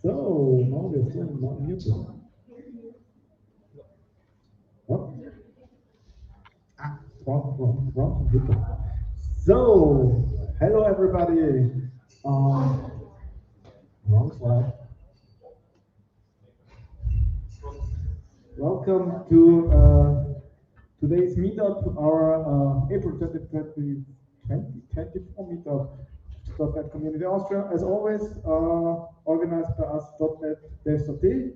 So now we're still not muted. What? Wrong computer. So, hello everybody. Um, Wrong slide. Welcome to today's meetup, our April 2024 meetup, .NET Community Austria. As always, organized by us, .NET Devs.at.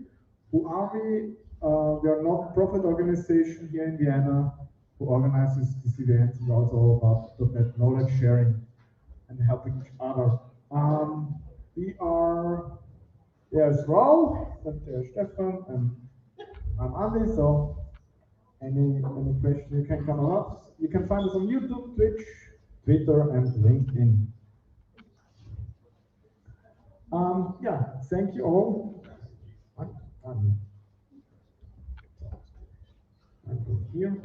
Who are we? We are a non-profit organization here in Vienna who organizes these events and also all about .NET knowledge sharing and helping each other. We are, there's Raul, and there's Stefan, and I'm Andy, so any question you can come up. You can find us on YouTube, Twitch, Twitter, and LinkedIn. Yeah, thank you all. I'm here.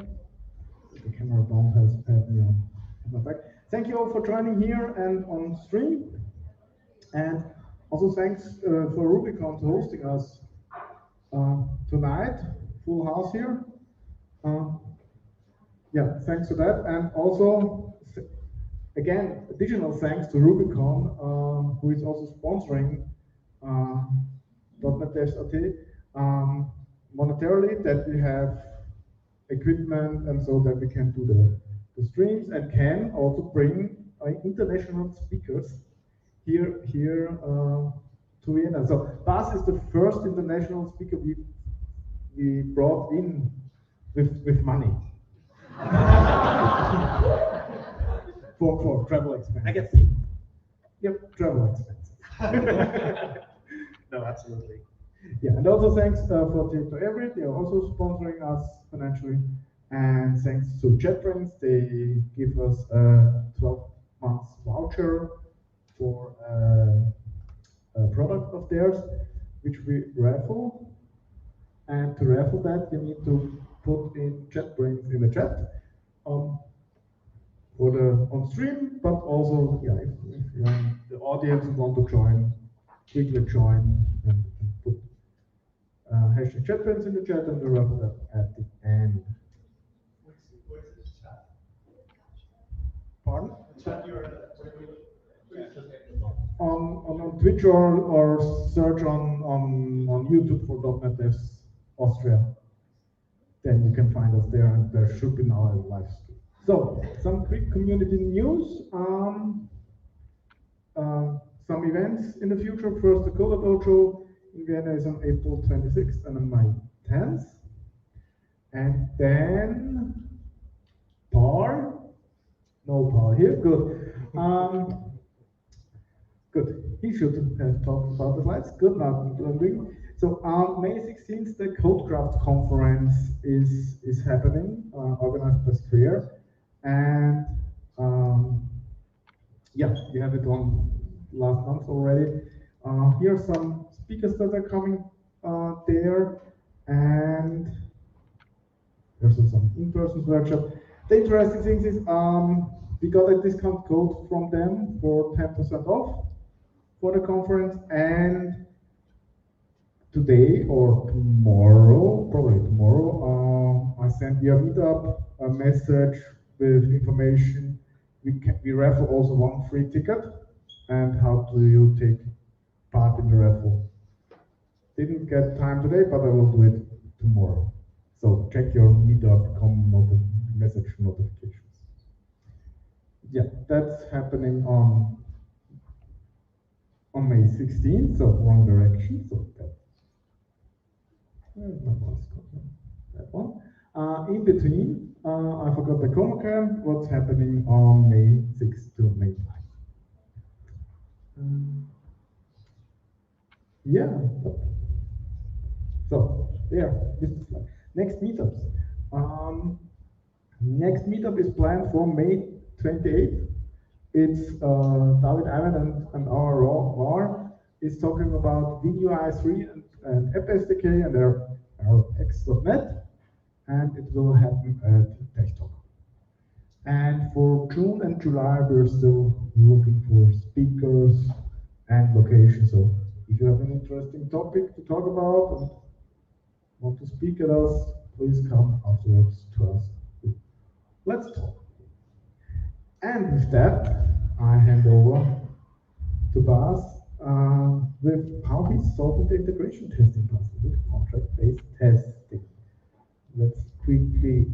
The camera don't have me on my back. Thank you all for joining here and on stream. And also thanks for Rubicon to hosting us tonight. Full house here. Yeah, thanks for that. And also, again, additional thanks to Rubicon, who is also sponsoring .NET Devs.at monetarily, that we have equipment and so that we can do the streams and can also bring international speakers here to Vienna. So Bas is the first international speaker we brought in with money. for travel expenses. I guess. Yep, travel expenses. No, absolutely. Yeah, and also thanks for to Everett. They are also sponsoring us financially. And thanks to JetBrains, they give us a 12 months voucher for a product of theirs, which we raffle. And to raffle that, you need to put in JetBrains in the chat for the on stream, but also, yeah, if the audience want to join, quickly join and put hashtag JetBrains in the chat, and we raffle that at the end. Where's the chat? Pardon? Chat on Twitch or search on YouTube for .NET Devs Austria. Then you can find us there, and there should be now a live stream. So, some quick community news. Some events in the future. First, the Coda Dojo in Vienna is on April 26th and on May 10th. And then Paul. No Paul here. Good. Good. He should have talked about the slides. Good. Now, so May 16th, the CodeCraft conference is happening, organized by Square, and yeah, we have it on last month already. Here are some speakers that are coming there, and there's some in-person workshop. The interesting thing is we got a discount code from them for 10% off for the conference, and today or tomorrow, probably tomorrow, I sent via Meetup a message with information. We raffle also one free ticket, and how do you take part in the raffle. Didn't get time today, but I will do it tomorrow. So check your Meetup.com message notifications. Yeah, that's happening on May 16th, so wrong direction. So that one. In between, I forgot the Comocamp, what's happening on May 6th to May 9th. Yeah. So, there, this is like next meetups. Next meetup is planned for May 28th. It's David Ivan and our RAR is talking about VUI3 and App SDK and their X.NET, and it will happen at Tech Talk. And for June and July, we're still looking for speakers and locations. So If you have an interesting topic to talk about and want to speak at us, please come afterwards to us. Let's talk. And with that, I hand over to Bas with how he's solving the integration testing puzzle with contract-based testing. Let's quickly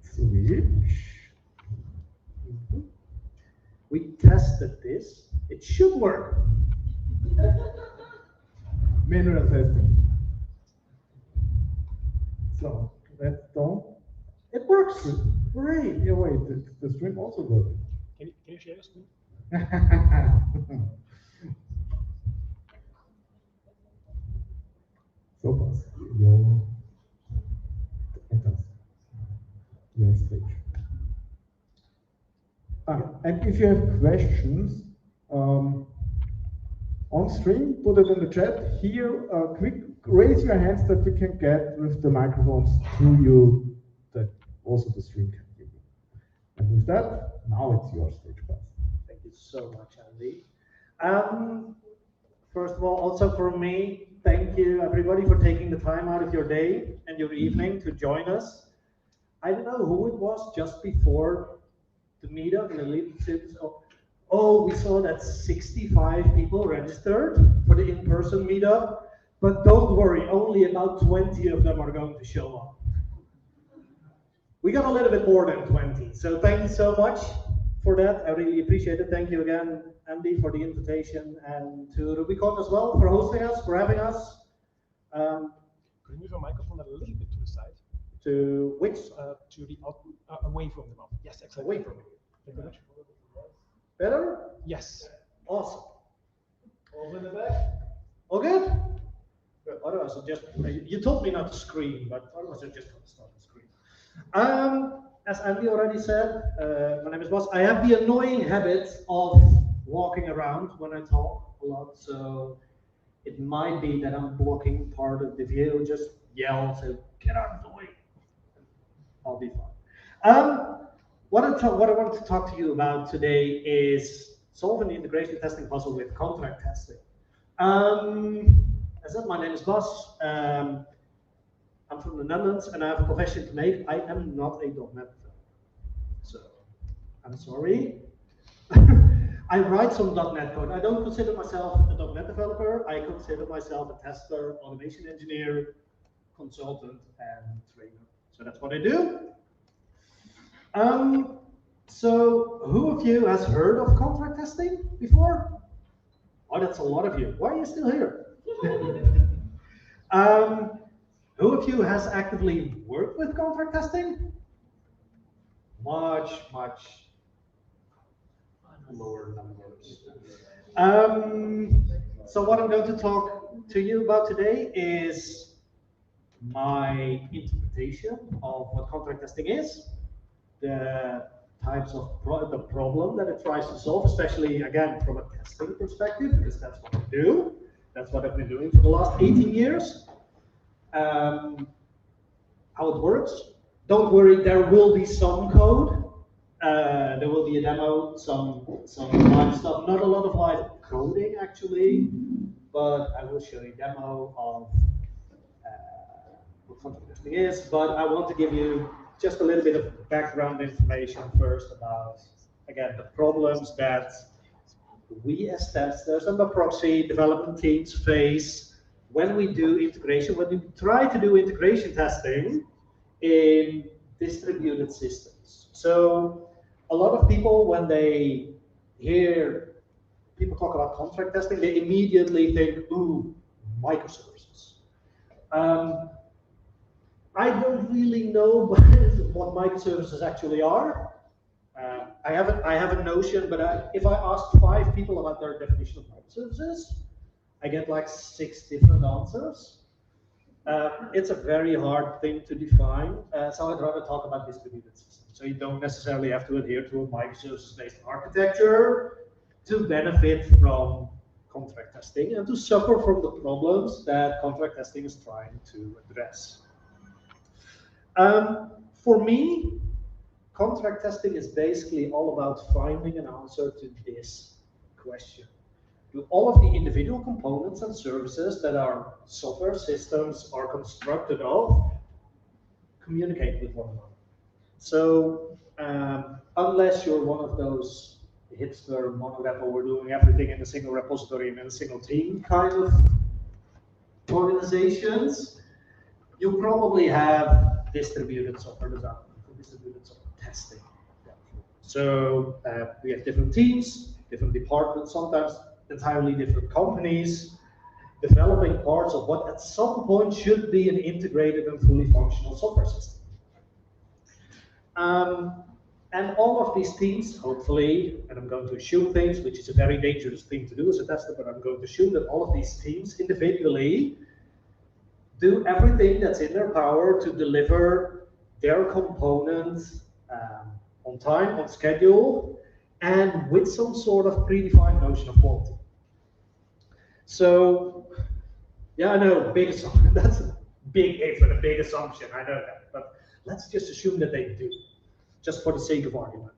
switch. We tested this. It should work. Manual testing. So let's done. It works. Great. Yeah, wait, the stream also works. Can you share your screen? So Bas, your stage. And if you have questions on stream, put it in the chat. Here, quick raise your hands that we can get with the microphones to you, that also the stream can hear you. And with that, now it's your stage, Bas. Thank you so much, Andy. First of all, also for me, thank you everybody for taking the time out of your day and your evening to join us. I don't know who it was just before the meetup in the leadership. Oh, we saw that 65 people registered for the in-person meetup, but don't worry, only about 20 of them are going to show up. We got a little bit more than 20, so thank you so much for that. I really appreciate it. Thank you again, Andy, for the invitation, and to Rubicon as well for hosting us, for having us. Could you move your microphone a little bit to the side? To which? To the away from the mouth. Yes, exactly. Away from you. Thank you very much. Better? Yes. Awesome. Over the back. All good? Good. Otherwise, you told me not to scream, but otherwise I just going to start the screen. As Andy already said, my name is Bas. I have the annoying habit of walking around when I talk a lot, so it might be that I'm blocking part of the view. Just yell, so get out of the way. I'll be fine. What I want to talk to you about today is solving the integration testing puzzle with contract testing. As I said, my name is Bas. I'm from the Netherlands and I have a confession to make. I am not a .NET developer. So, I'm sorry. I write some .NET code. I don't consider myself a .NET developer. I consider myself a tester, automation engineer, consultant, and trainer. So that's what I do. So who of you has heard of contract testing before? Oh, that's a lot of you. Why are you still here? Who of you has actively worked with contract testing? Much lower numbers. So what I'm going to talk to you about today is my interpretation of what contract testing is, the types of the problem that it tries to solve, especially again from a testing perspective, because that's what I do. That's what I've been doing for the last 18 years. How it works. Don't worry, there will be some code. There will be a demo, some live stuff. Not a lot of live coding actually, but I will show you a demo of what contract testing is. But I want to give you just a little bit of background information first about, again, the problems that we as testers and the proxy development teams face when we do integration, when we try to do integration testing in distributed systems. So a lot of people, when they hear people talk about contract testing, they immediately think, ooh, microservices. I don't really know what microservices actually are. I have a notion, but if I ask 5 people about their definition of microservices, I get like 6 different answers. It's a very hard thing to define, so I'd rather talk about distributed systems. So you don't necessarily have to adhere to a microservices-based architecture to benefit from contract testing and to suffer from the problems that contract testing is trying to address. For me, contract testing is basically all about finding an answer to this question. do all of the individual components and services that our software systems are constructed of communicate with one another. So unless you're one of those hipster monorepo, we're doing everything in a single repository and in a single team kind of organizations, you probably have distributed software development, distributed software testing. So we have different teams, different departments, sometimes entirely different companies, developing parts of what at some point should be an integrated and fully functional software system. And all of these teams, hopefully, and I'm going to assume things, which is a very dangerous thing to do as a tester, but I'm going to assume that all of these teams individually do everything that's in their power to deliver their components on time, on schedule, and with some sort of predefined notion of quality. So, yeah, I know, big assumption. That's a big if and a big assumption, I know that, but let's just assume that they do, just for the sake of argument.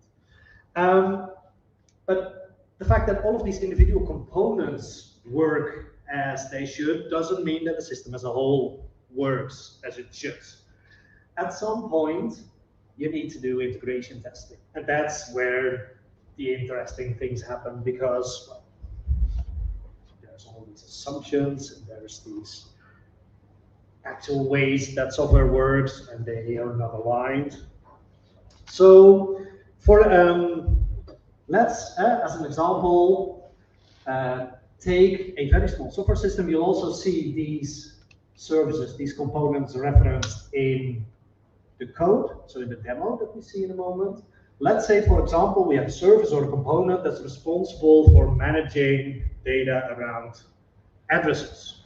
But the fact that all of these individual components work as they should doesn't mean that the system as a whole works as it should. At some point, you need to do integration testing. And that's where the interesting things happen, because well, there's all these assumptions and there's these actual ways that software works and they are not aligned. So for let's, as an example, take a very small software system. You'll also see these services, these components referenced in the code, so in the demo that we see in a moment. Let's say, for example, we have a service or a component that's responsible for managing data around addresses.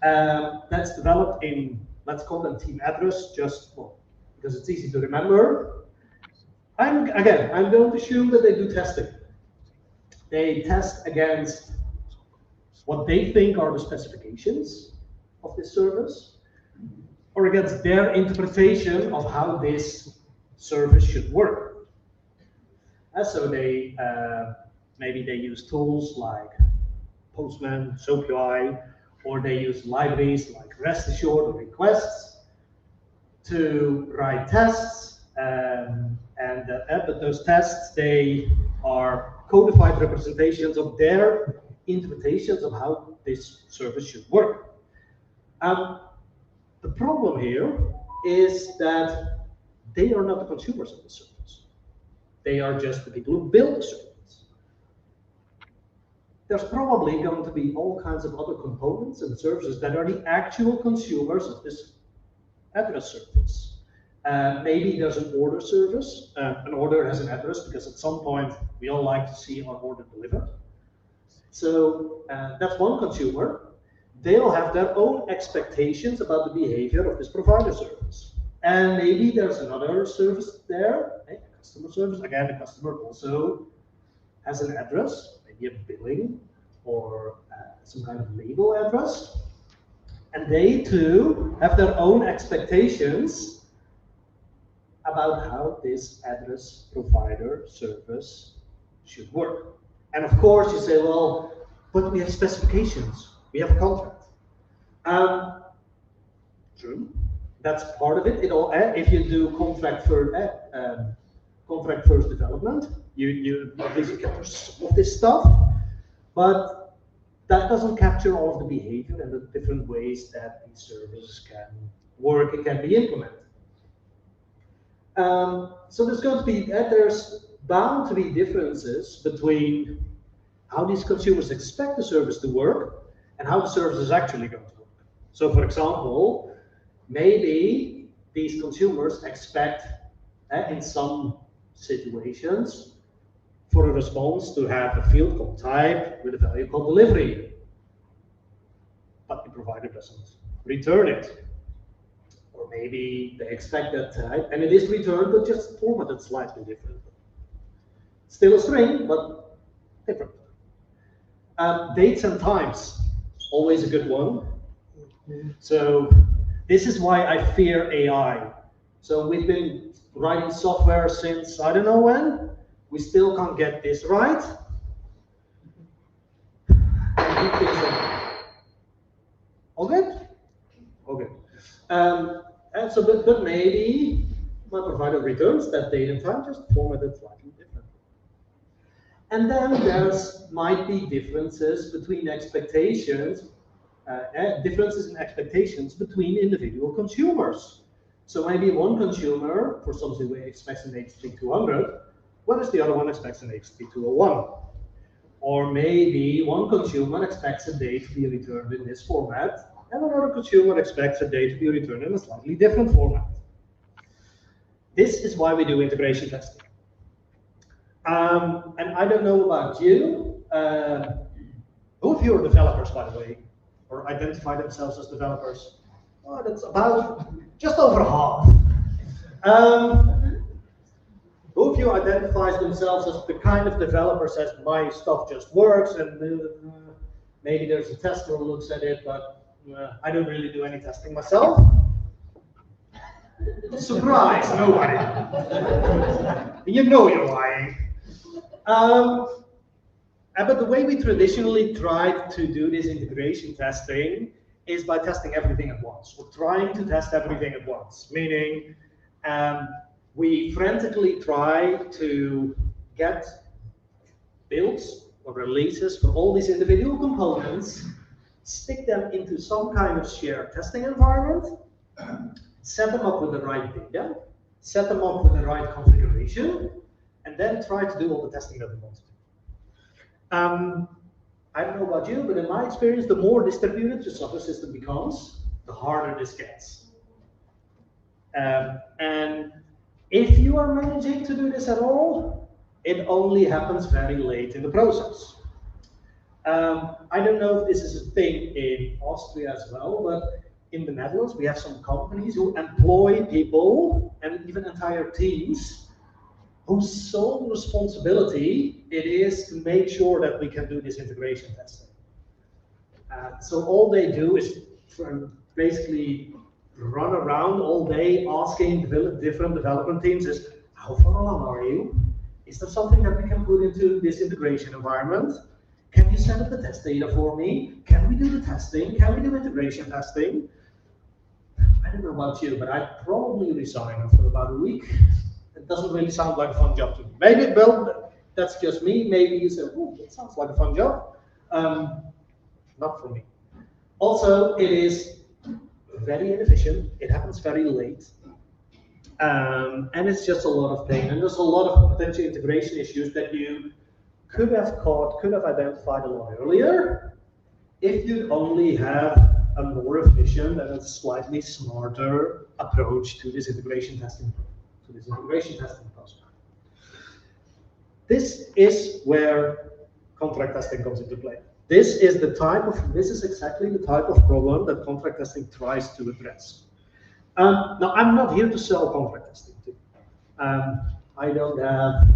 That's developed in, let's call them team address, just well, because it's easy to remember. I'm going to assume that they do testing. They test against what they think are the specifications of this service, or against their interpretation of how this service should work. And so they maybe they use tools like Postman, SoapUI, or they use libraries like REST Assured or requests to write tests. But those tests, they are codified representations of their interpretations of how this service should work. The problem here is that they are not the consumers of the service. They are just the people who build the service. There's probably going to be all kinds of other components and services that are the actual consumers of this address service. Maybe there's an order service. An order has an address because at some point we all like to see our order delivered. So that's one consumer. They'll have their own expectations about the behavior of this provider service. And maybe there's another service there, a customer service. Again, the customer also has an address, maybe a billing or some kind of label address. And they too have their own expectations about how this address provider service should work. And of course you say, well, but we have specifications. We have a contract. True, that's part of it. It all, if you do contract first development, you at least capture some of this stuff, but that doesn't capture all of the behavior and the different ways that these services can work and can be implemented. So there's going to be, there's bound to be differences between how these consumers expect the service to work and how the service is actually going to work. So for example, maybe these consumers expect, in some situations, for a response to have a field called type with a value called delivery, but the provider doesn't return it. Or maybe they expect that type, and it is returned, but just formatted slightly different. Still a string, but different. Dates and times, always a good one. So this is why I fear AI. So we've been writing software since I don't know when. We still can't get this right. keep things all good? Okay. And so, but maybe my provider returns that date and time just formatted slightly different. And then there's might be differences between expectations, differences in expectations between individual consumers. So maybe one consumer for something expects an HTTP 200, whereas the other one expects an HTTP 201. Or maybe one consumer expects a date to be returned in this format, and another consumer expects a date to be returned in a slightly different format. This is why we do integration testing. And I don't know about you. Who of you are developers, by the way, or identify themselves as developers? Oh, that's about just over half. Who of you identifies themselves as the kind of developer says, my stuff just works, and maybe there's a tester who looks at it, but I don't really do any testing myself? Surprise, nobody. You know you're lying. But the way we traditionally tried to do this integration testing is by testing everything at once, or trying to test everything at once, meaning we frantically try to get builds or releases for all these individual components, stick them into some kind of shared testing environment, set them up with the right data, set them up with the right configuration, and then try to do all the testing that we want to do. I don't know about you, but in my experience, the more distributed your software system becomes, the harder this gets. And if you are managing to do this at all, it only happens very late in the process. I don't know if this is a thing in Austria as well, but in the Netherlands, we have some companies who employ people and even entire teams whose sole responsibility it is to make sure that we can do this integration testing. So all they do is basically run around all day asking different development teams is, how far along are you? Is there something that we can put into this integration environment? Can you set up the test data for me? Can we do the testing? Can we do integration testing? I don't know about you, but I'd probably resign after about a week. It doesn't really sound like a fun job to me. Maybe it will, that's just me. Maybe you say, oh, that sounds like a fun job. Not for me. Also, it is very inefficient. It happens very late. And it's just a lot of pain. And there's a lot of potential integration issues that you could have caught, could have identified a lot earlier if you'd only have a more efficient and a slightly smarter approach to this integration testing process. This is where contract testing comes into play. This is exactly the type of problem that contract testing tries to address. Now, I'm not here to sell contract testing to you. I don't have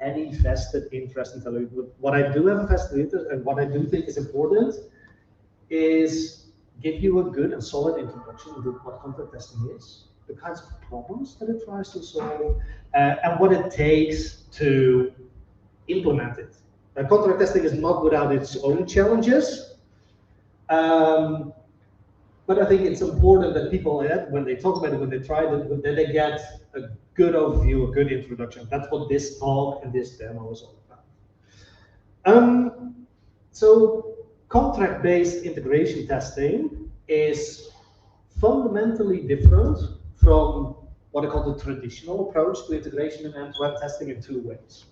any vested interest in telling you. What I do have a vested interest, and what I do think is important, is give you a good and solid introduction into what contract testing is, the kinds of problems that it tries to solve, and what it takes to implement it. Contract testing is not without its own challenges, but I think it's important that people, when they talk about it, when they try it, that they get a good overview, a good introduction. That's what this talk and this demo is all about. So contract-based integration testing is fundamentally different from what I call the traditional approach to integration and end-to-end testing in two ways.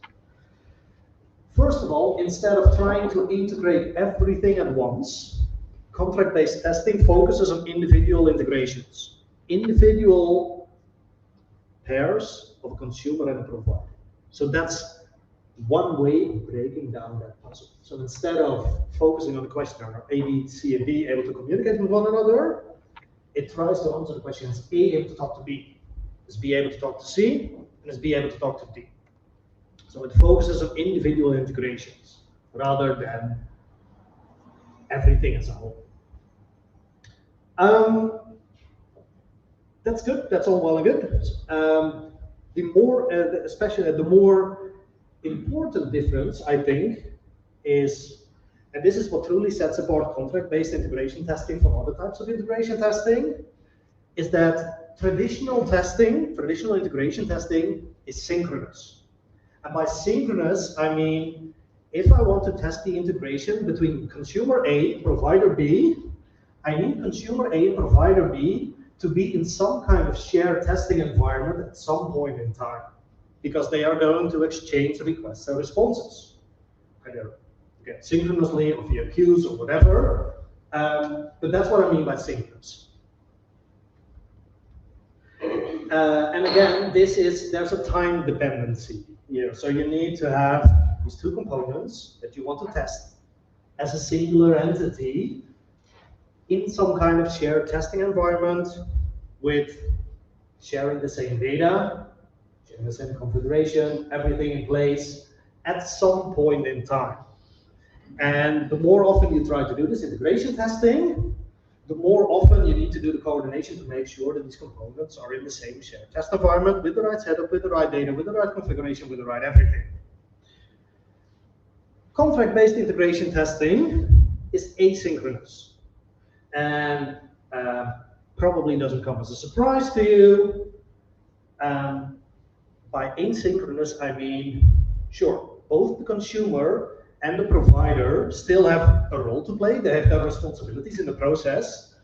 First of all, instead of trying to integrate everything at once, contract-based testing focuses on individual integrations, individual pairs of a consumer and a provider. So that's one way of breaking down that puzzle. So instead of focusing on the question, are A, B, C, and D able to communicate with one another, it tries to answer the question, is A able to talk to B? Is B able to talk to C? And is B able to talk to D? So it focuses on individual integrations rather than everything as a whole. That's good. That's all well and good. The more, especially the more important difference, I think, is and this is what truly sets apart contract-based integration testing from other types of integration testing, is that traditional integration testing is synchronous. And by synchronous, I mean, if I want to test the integration between consumer A and provider B, I need consumer A and provider B to be in some kind of shared testing environment at some point in time, because they are going to exchange requests and responses, either again, synchronously or via queues or whatever. But that's what I mean by synchronous. And again, there's a time dependency here. So you need to have these two components that you want to test as a singular entity in some kind of shared testing environment, with sharing the same data, sharing the same configuration, everything in place at some point in time. And the more often you try to do this integration testing, the more often you need to do the coordination to make sure that these components are in the same shared test environment with the right setup, with the right data, with the right configuration, with the right everything. Contract-based integration testing is asynchronous, and probably doesn't come as a surprise to you. By asynchronous, I mean, sure, both the consumer and the provider still have a role to play. They have their responsibilities in the process,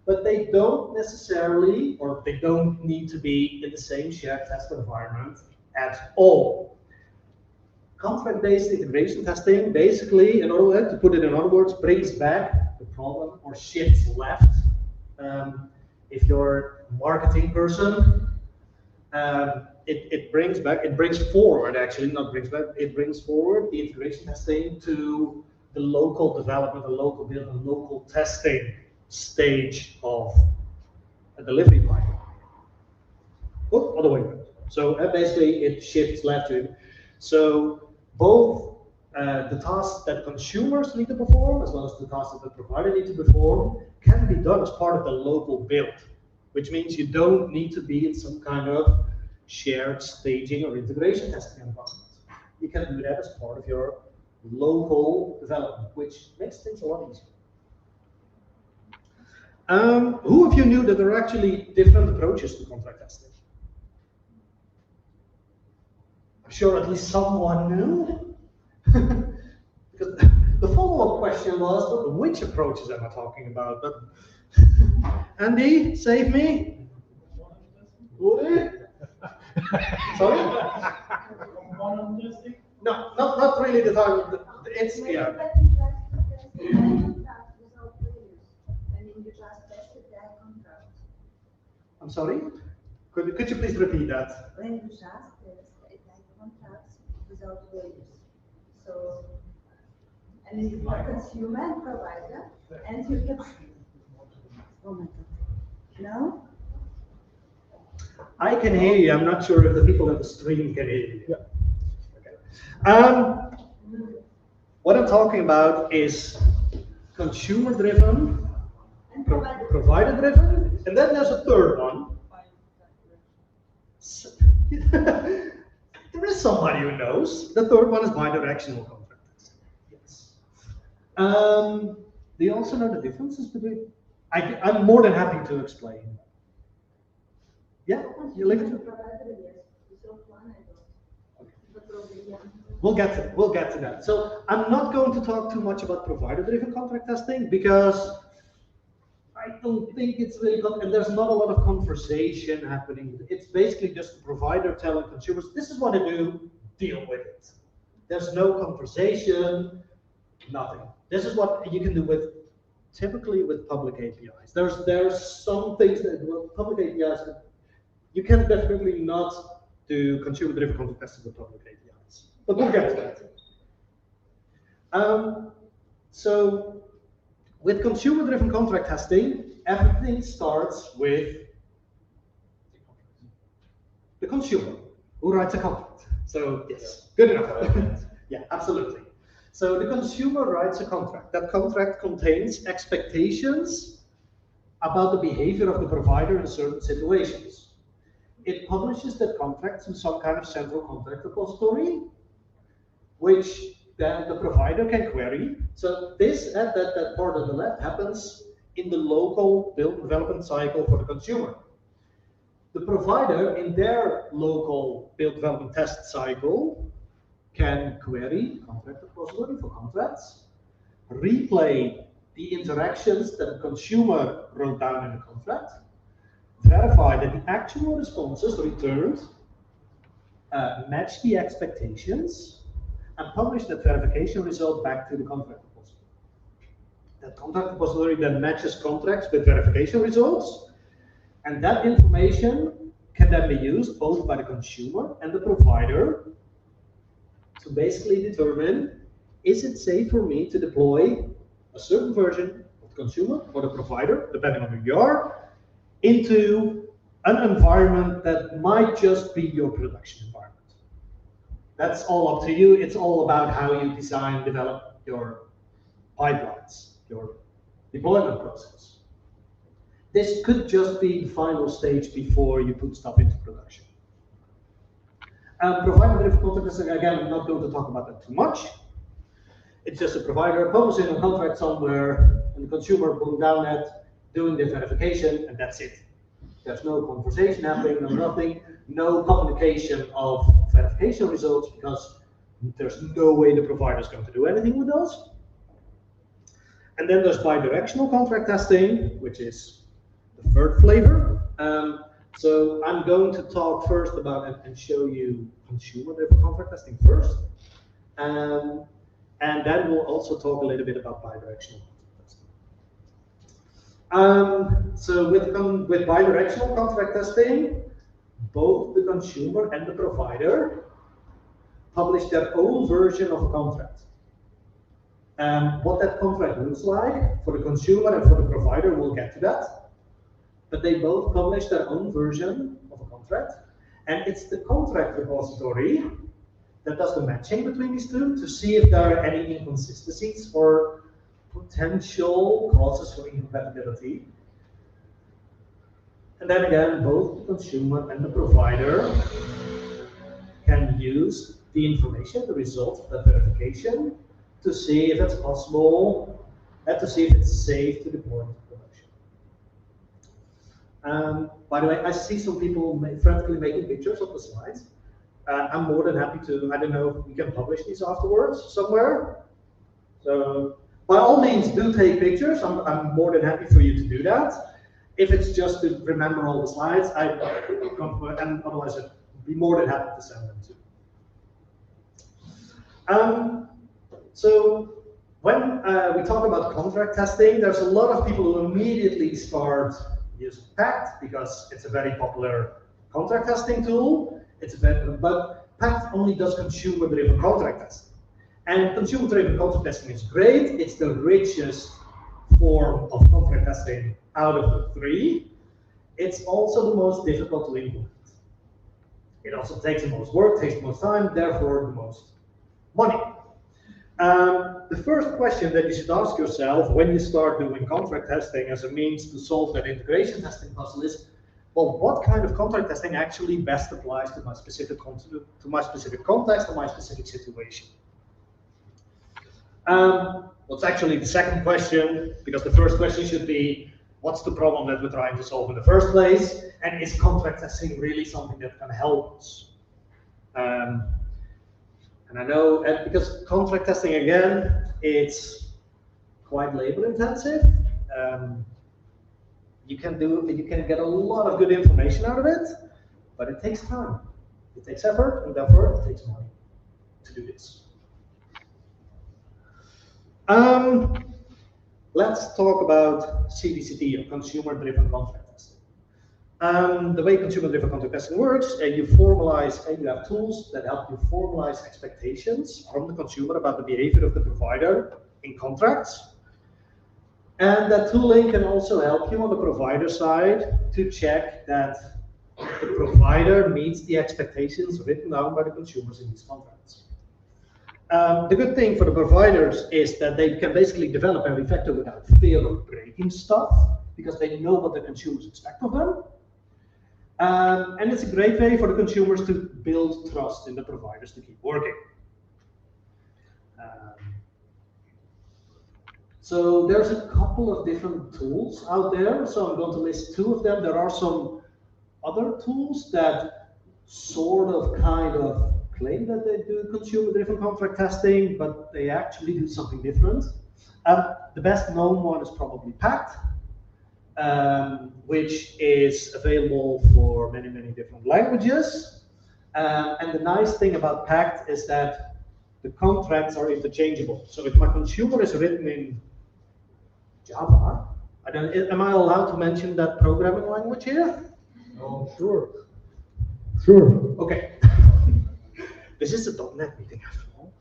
but they don't necessarily, or they don't need to be in the same shared test environment at all. Contract-based integration testing, basically, in order to put it in other words, brings back the problem or shifts left. If you're a marketing person, it brings forward, actually, not brings back, it brings forward the integration testing to the local development, the local build, the local testing stage of a delivery pipeline. Oh, other way around. So basically, it shifts left to it. So both the tasks that consumers need to perform, as well as the tasks that the provider need to perform, can be done as part of the local build, which means you don't need to be in some kind of shared staging or integration testing environment. You can do that as part of your local development, which makes things a lot easier. Who of you knew that there are actually different approaches to contract testing? I'm sure at least someone knew. Because the follow-up question was, well, which approaches am I talking about? But Andy, save me. Would Sorry? No, not really the time. It's yeah. I'm sorry. Could you please repeat that? When you just test contracts without failures. So, and you are consumer and provider, and you can. Oh my God. No? I can hear you. I'm not sure if the people at the stream can hear you. Yeah. Okay. What I'm talking about is consumer-driven, provider-driven, and then there's a third one. There is somebody who knows. The third one is bidirectional contracts. Yes. Do you also know the differences between? I'm more than happy to explain. Yeah, you like it? We'll get to that. So I'm not going to talk too much about provider-driven contract testing because I don't think it's really good, and there's not a lot of conversation happening. It's basically just the provider telling consumers, this is what I do, deal with it. There's no conversation, nothing. This is what you can do with, typically with public APIs. There's some things that with public APIs, you can definitely not do consumer-driven contract testing with public APIs. But we'll get to that. So with consumer-driven contract testing, everything starts with the consumer who writes a contract. So yes, good enough. Yeah, absolutely. So the consumer writes a contract. That contract contains expectations about the behavior of the provider in certain situations. It publishes that contract to some kind of central contract repository, which then the provider can query. So this at that part on the left happens in the local build development cycle for the consumer. The provider in their local build development test cycle can query contract repository for contracts, replay the interactions that the consumer wrote down in the contract, verify that the actual responses returned match the expectations, and publish that verification result back to the contract repository. That contract repository then matches contracts with verification results, and that information can then be used both by the consumer and the provider to basically determine, is it safe for me to deploy a certain version of the consumer or the provider, depending on who you are, into an environment that might just be your production environment. That's all up to you. It's all about how you design, develop your pipelines, your deployment process. This could just be the final stage before you put stuff into production. Provider-driven contract testing, again, I'm not going to talk about that too much. It's just a provider publishing a contract somewhere, and the consumer pulling down that, doing the verification, and that's it. There's no conversation happening, no nothing, no communication of verification results, because there's no way the provider is going to do anything with those. And then there's bidirectional contract testing, which is the third flavor. So I'm going to talk first about and show you consumer-driven contract testing first. And then we'll also talk a little bit about bidirectional contract testing. So with bidirectional contract testing, both the consumer and the provider publish their own version of a contract. What that contract looks like for the consumer and for the provider, we'll get to that. But they both publish their own version of a contract. And it's the contract repository that does the matching between these two to see if there are any inconsistencies or potential causes for incompatibility. And then again, both the consumer and the provider can use the information, the results of that verification, to see if it's possible and to see if it's safe to deploy into production. By the way, I see some people frantically making pictures of the slides. I'm more than happy to, I don't know if we can publish these afterwards somewhere. So by all means, do take pictures. I'm more than happy for you to do that. If it's just to remember all the slides, and otherwise I'd be more than happy to send them to. So when we talk about contract testing, there's a lot of people who immediately start using PACT because it's a very popular contract testing tool. But PACT only does consumer-driven contract testing. And consumer-driven contract testing is great. It's the richest form of contract testing out of the three. It's also the most difficult to implement. It also takes the most work, takes the most time, therefore the most money. The first question that you should ask yourself when you start doing contract testing as a means to solve that integration testing puzzle is, well, what kind of contract testing actually best applies to my specific context, to my specific situation? What's actually the second question, because the first question should be, what's the problem that we're trying to solve in the first place? And is contract testing really something that can help us? And I know, because contract testing, again, it's quite labor intensive. You can get a lot of good information out of it, but it takes time. It takes effort, and therefore it takes money to do this. Let's talk about CDCT, or consumer-driven contract testing. The way consumer-driven contract testing works, you formalize, and you have tools that help you formalize expectations from the consumer about the behavior of the provider in contracts. And that tooling can also help you on the provider side to check that the provider meets the expectations written down by the consumers in these contracts. The good thing for the providers is that they can basically develop and refactor without fear of breaking stuff, because they know what the consumers expect of them. And it's a great way for the consumers to build trust in the providers to keep working. So there's a couple of different tools out there. So I'm going to list two of them. There are some other tools that sort of kind of claim that they do consumer-driven contract testing, but they actually do something different. The best known one is probably Pact, which is available for many, many different languages. And the nice thing about Pact is that the contracts are interchangeable. So if my consumer is written in Java, am I allowed to mention that programming language here? Oh, sure. Sure. Okay. This is a .NET meeting after all.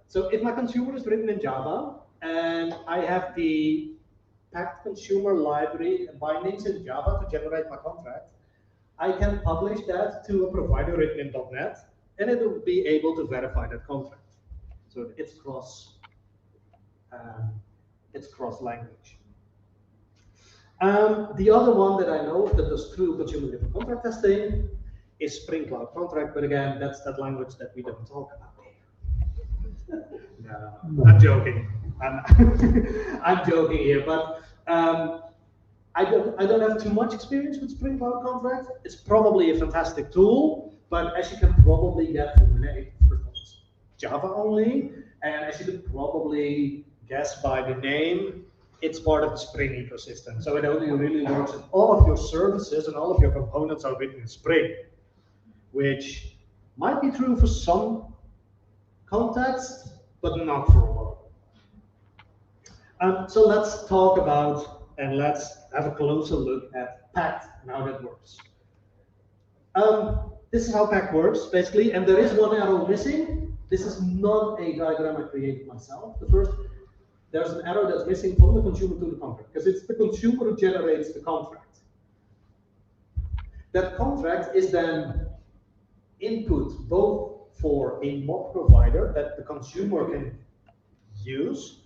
So if my consumer is written in Java and I have the Pact consumer library bindings in Java to generate my contract, I can publish that to a provider written in .NET, and it will be able to verify that contract. So it's cross language. The other one that I know that does true consumer-driven contract testing is Spring Cloud Contract, but again, that's that language that we don't talk about here. No, I'm joking. I'm joking here, but I don't have too much experience with Spring Cloud Contract. It's probably a fantastic tool, but as you can probably get from the name, it's Java only, and as you could probably guess by the name, it's part of the Spring ecosystem. So it only really works if all of your services and all of your components are written in Spring, which might be true for some contexts, but not for all. So let's talk about and let's have a closer look at Pact and how that works. This is how Pact works, basically, and there is one arrow missing. This is not a diagram I created myself. There's an arrow that's missing from the consumer to the contract, because it's the consumer who generates the contract. That contract is then input both for a mock provider that the consumer can use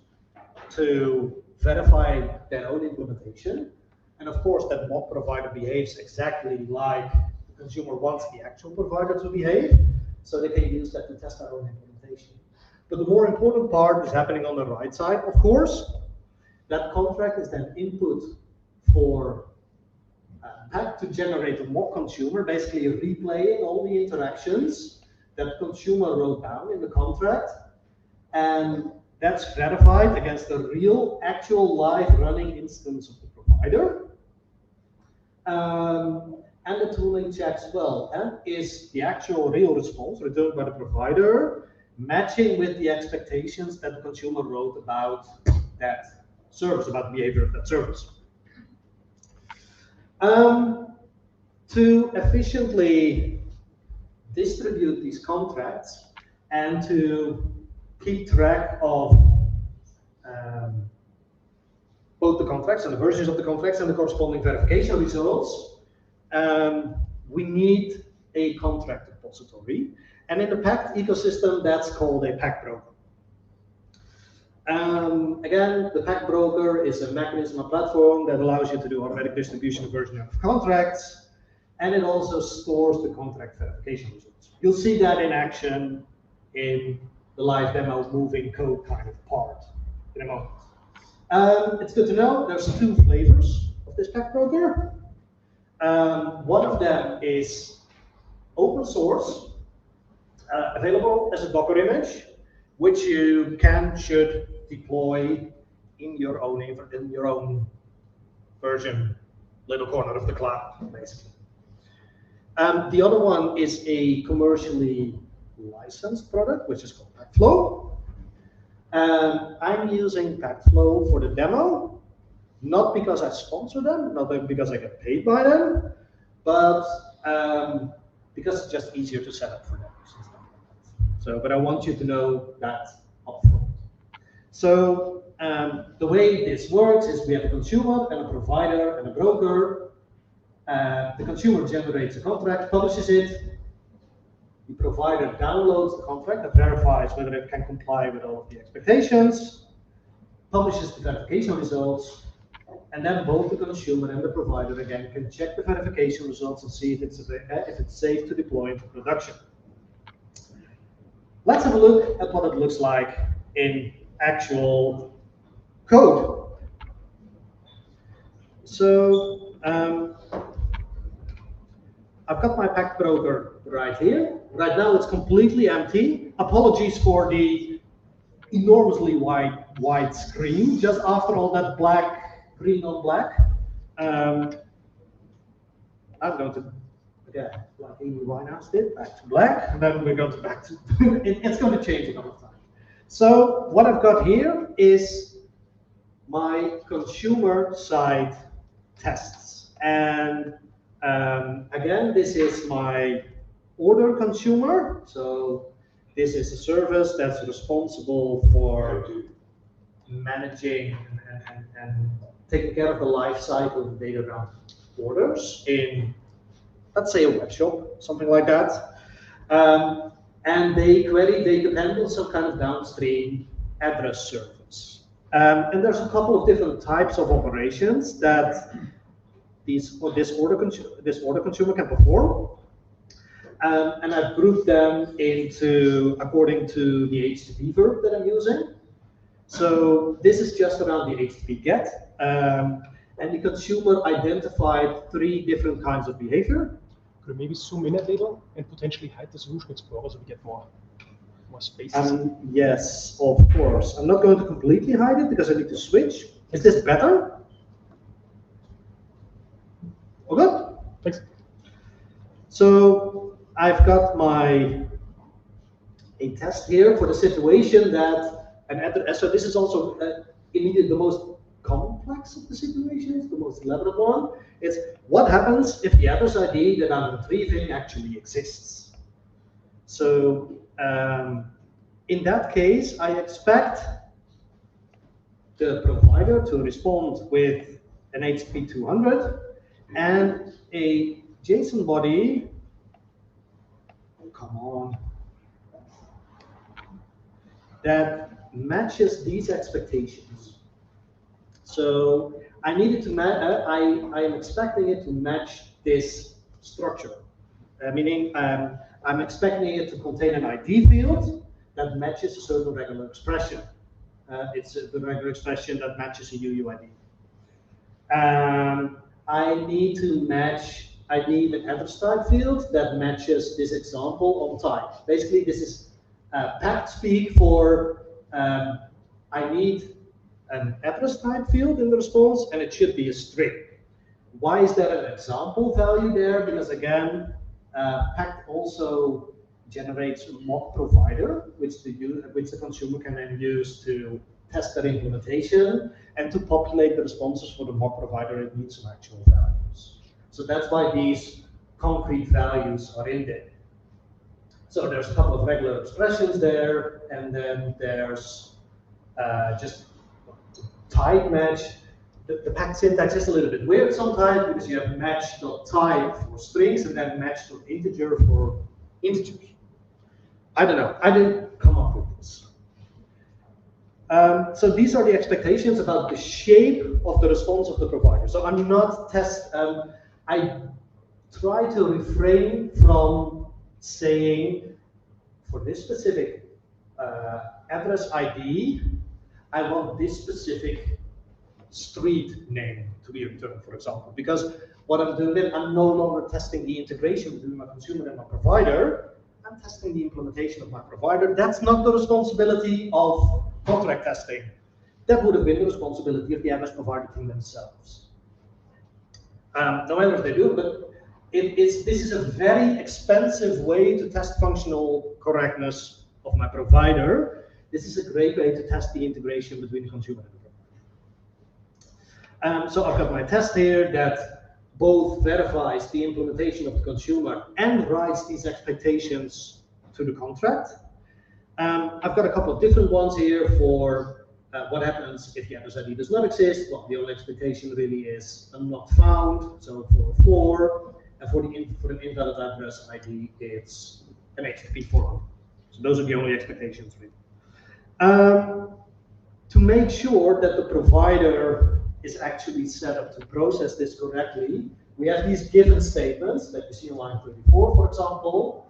to verify their own implementation. And of course, that mock provider behaves exactly like the consumer wants the actual provider to behave, so they can use that to test their own implementation. But the more important part is happening on the right side, of course. That contract is then input for Pact to generate a mock consumer, basically replaying all the interactions that the consumer wrote down in the contract. And that's verified against the real, actual, live running instance of the provider. And the tooling checks well. Is the actual real response returned by the provider matching with the expectations that the consumer wrote about that service, about the behavior of that service? To efficiently distribute these contracts and to keep track of both the contracts and the versions of the contracts and the corresponding verification results, we need a contract repository. And in the Pact ecosystem, that's called a Pact broker. Again, the Pact broker is a mechanism, a platform that allows you to do automatic distribution of version of contracts, and it also stores the contract verification results. You'll see that in action in the live demo moving code kind of part in a moment. It's good to know there's two flavors of this Pact broker. One of them is open source, available as a Docker image, which you should deploy in your own version, little corner of the cloud, basically. The other one is a commercially licensed product, which is called PactFlow. I'm using PactFlow for the demo, not because I sponsor them, not because I get paid by them, but because it's just easier to set up for them. So, but I want you to know that upfront. So the way this works is we have a consumer and a provider and a broker. The consumer generates a contract, publishes it. The provider downloads the contract that verifies whether it can comply with all of the expectations, publishes the verification results, and then both the consumer and the provider again can check the verification results and see if it's safe to deploy into production. let's have a look at what it looks like in actual code. So I've got my packed broker right here. Right now it's completely empty. Apologies for the enormously wide screen just after all that green on black. I'm going to, again, like Amy Winehouse did, back to black, and then we're going to back to, it's going to change a couple of times. So what I've got here is my consumer side tests. And again, this is my order consumer. So this is a service that's responsible for managing and taking care of the life cycle of data around orders in, let's say, a web shop, something like that. And they depend on some kind of downstream address service. And there's a couple of different types of operations that this order consumer can perform. And I've grouped them into according to the HTTP verb that I'm using. So this is just around the HTTP get. And the consumer identified 3 different kinds of behavior. Could you maybe zoom in a little and potentially hide the Solution Explorer so we get more space? Yes, of course. I'm not going to completely hide it because I need to switch. Is this better? Oh, good. Thanks. So I've got a test here for the situation that an address. So this is also immediately the most complex of the situations, the most elaborate one. It's what happens if the address ID that I'm retrieving actually exists. So in that case, I expect the provider to respond with an HTTP 200 and a JSON body. Oh, come on. That matches these expectations. So I needed to I am expecting it to match this structure, meaning I'm expecting it to contain an ID field that matches a certain regular expression. It's the regular expression that matches a UUID. I need an address type field that matches this example on type. Basically, this is packed speak for I need an address type field in the response, and it should be a string. Why is there an example value there? Because again, packed also generates a mock provider, which the consumer can then use to test their implementation, and to populate the responses for the mock provider, it needs some actual values. So that's why these concrete values are in there. So there's a couple of regular expressions there, and then there's just type match. The packed syntax is a little bit weird sometimes because you have match.type for strings and then match.integer for integers. I don't know. I didn't come up with this. So these are the expectations about the shape of the response of the provider. So I'm not I try to refrain from saying for this specific address ID, I want this specific street name to be returned, for example, because what I'm doing then, I'm no longer testing the integration between my consumer and my provider. I'm testing the implementation of my provider. That's not the responsibility of contract testing. That would have been the responsibility of the address provider team themselves. No matter if they do, but this is a very expensive way to test functional correctness of my provider. This is a great way to test the integration between the consumer and the provider. So I've got my test here that both verifies the implementation of the consumer and writes these expectations to the contract. I've got a couple of different ones here for what happens if the address ID does not exist. Well, the only expectation really is not found, so for and for an invalid address ID, it's an HTTP 400. So those are the only expectations really. To make sure that the provider is actually set up to process this correctly, we have these given statements that you see on line 34, for example.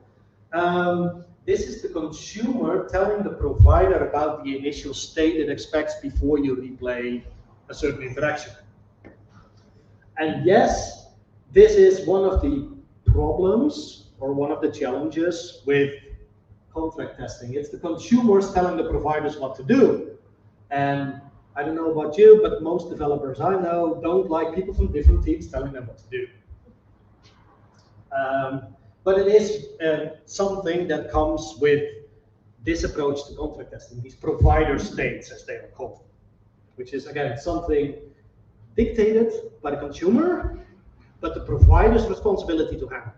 this is the consumer telling the provider about the initial state it expects before you replay a certain interaction. And yes, this is one of the problems or one of the challenges with contract testing. It's the consumers telling the providers what to do. And I don't know about you, but most developers I know don't like people from different teams telling them what to do. But it is something that comes with this approach to contract testing, these provider states, as they are called, which is, again, something dictated by the consumer, but the provider's responsibility to handle.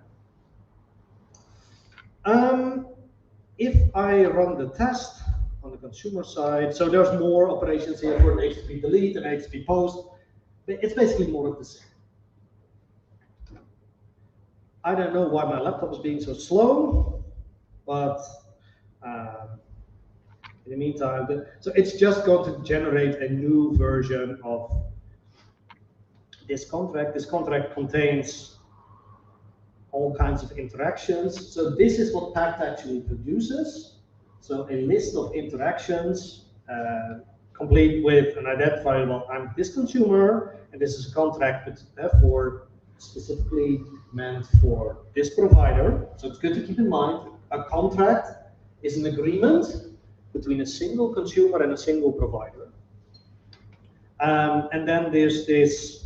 If I run the test on the consumer side, so there's more operations here for an HTTP delete and HTTP post. It's basically more of the same. I don't know why my laptop is being so slow, but in the meantime, so it's just going to generate a new version of this contract. This contract contains all kinds of interactions. So this is what Pact actually produces. So a list of interactions complete with an identifier. Well, I'm this consumer, and this is a contract for specifically meant for this provider. So it's good to keep in mind a contract is an agreement between a single consumer and a single provider. And then there's this,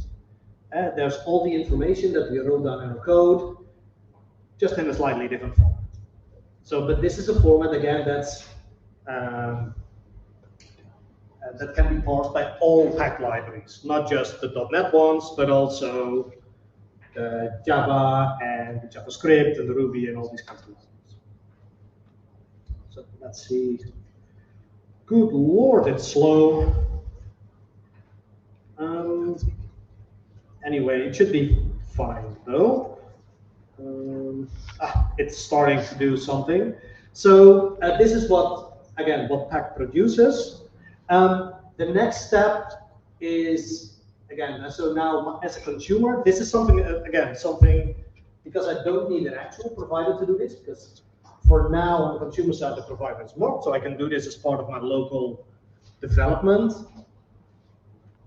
there's all the information that we wrote down in our code, just in a slightly different format. So, but this is a format, again, that's that can be parsed by all Pact libraries, not just the .NET ones, but also Java and JavaScript and the Ruby and all these kinds of things. So let's see. Good Lord, it's slow. Anyway, it should be fine though. It's starting to do something. So this is what, again, what Pact produces. The next step is, again, so now as a consumer, this is something, again, something, because I don't need an actual provider to do this, because for now on the consumer side, the provider is not, so I can do this as part of my local development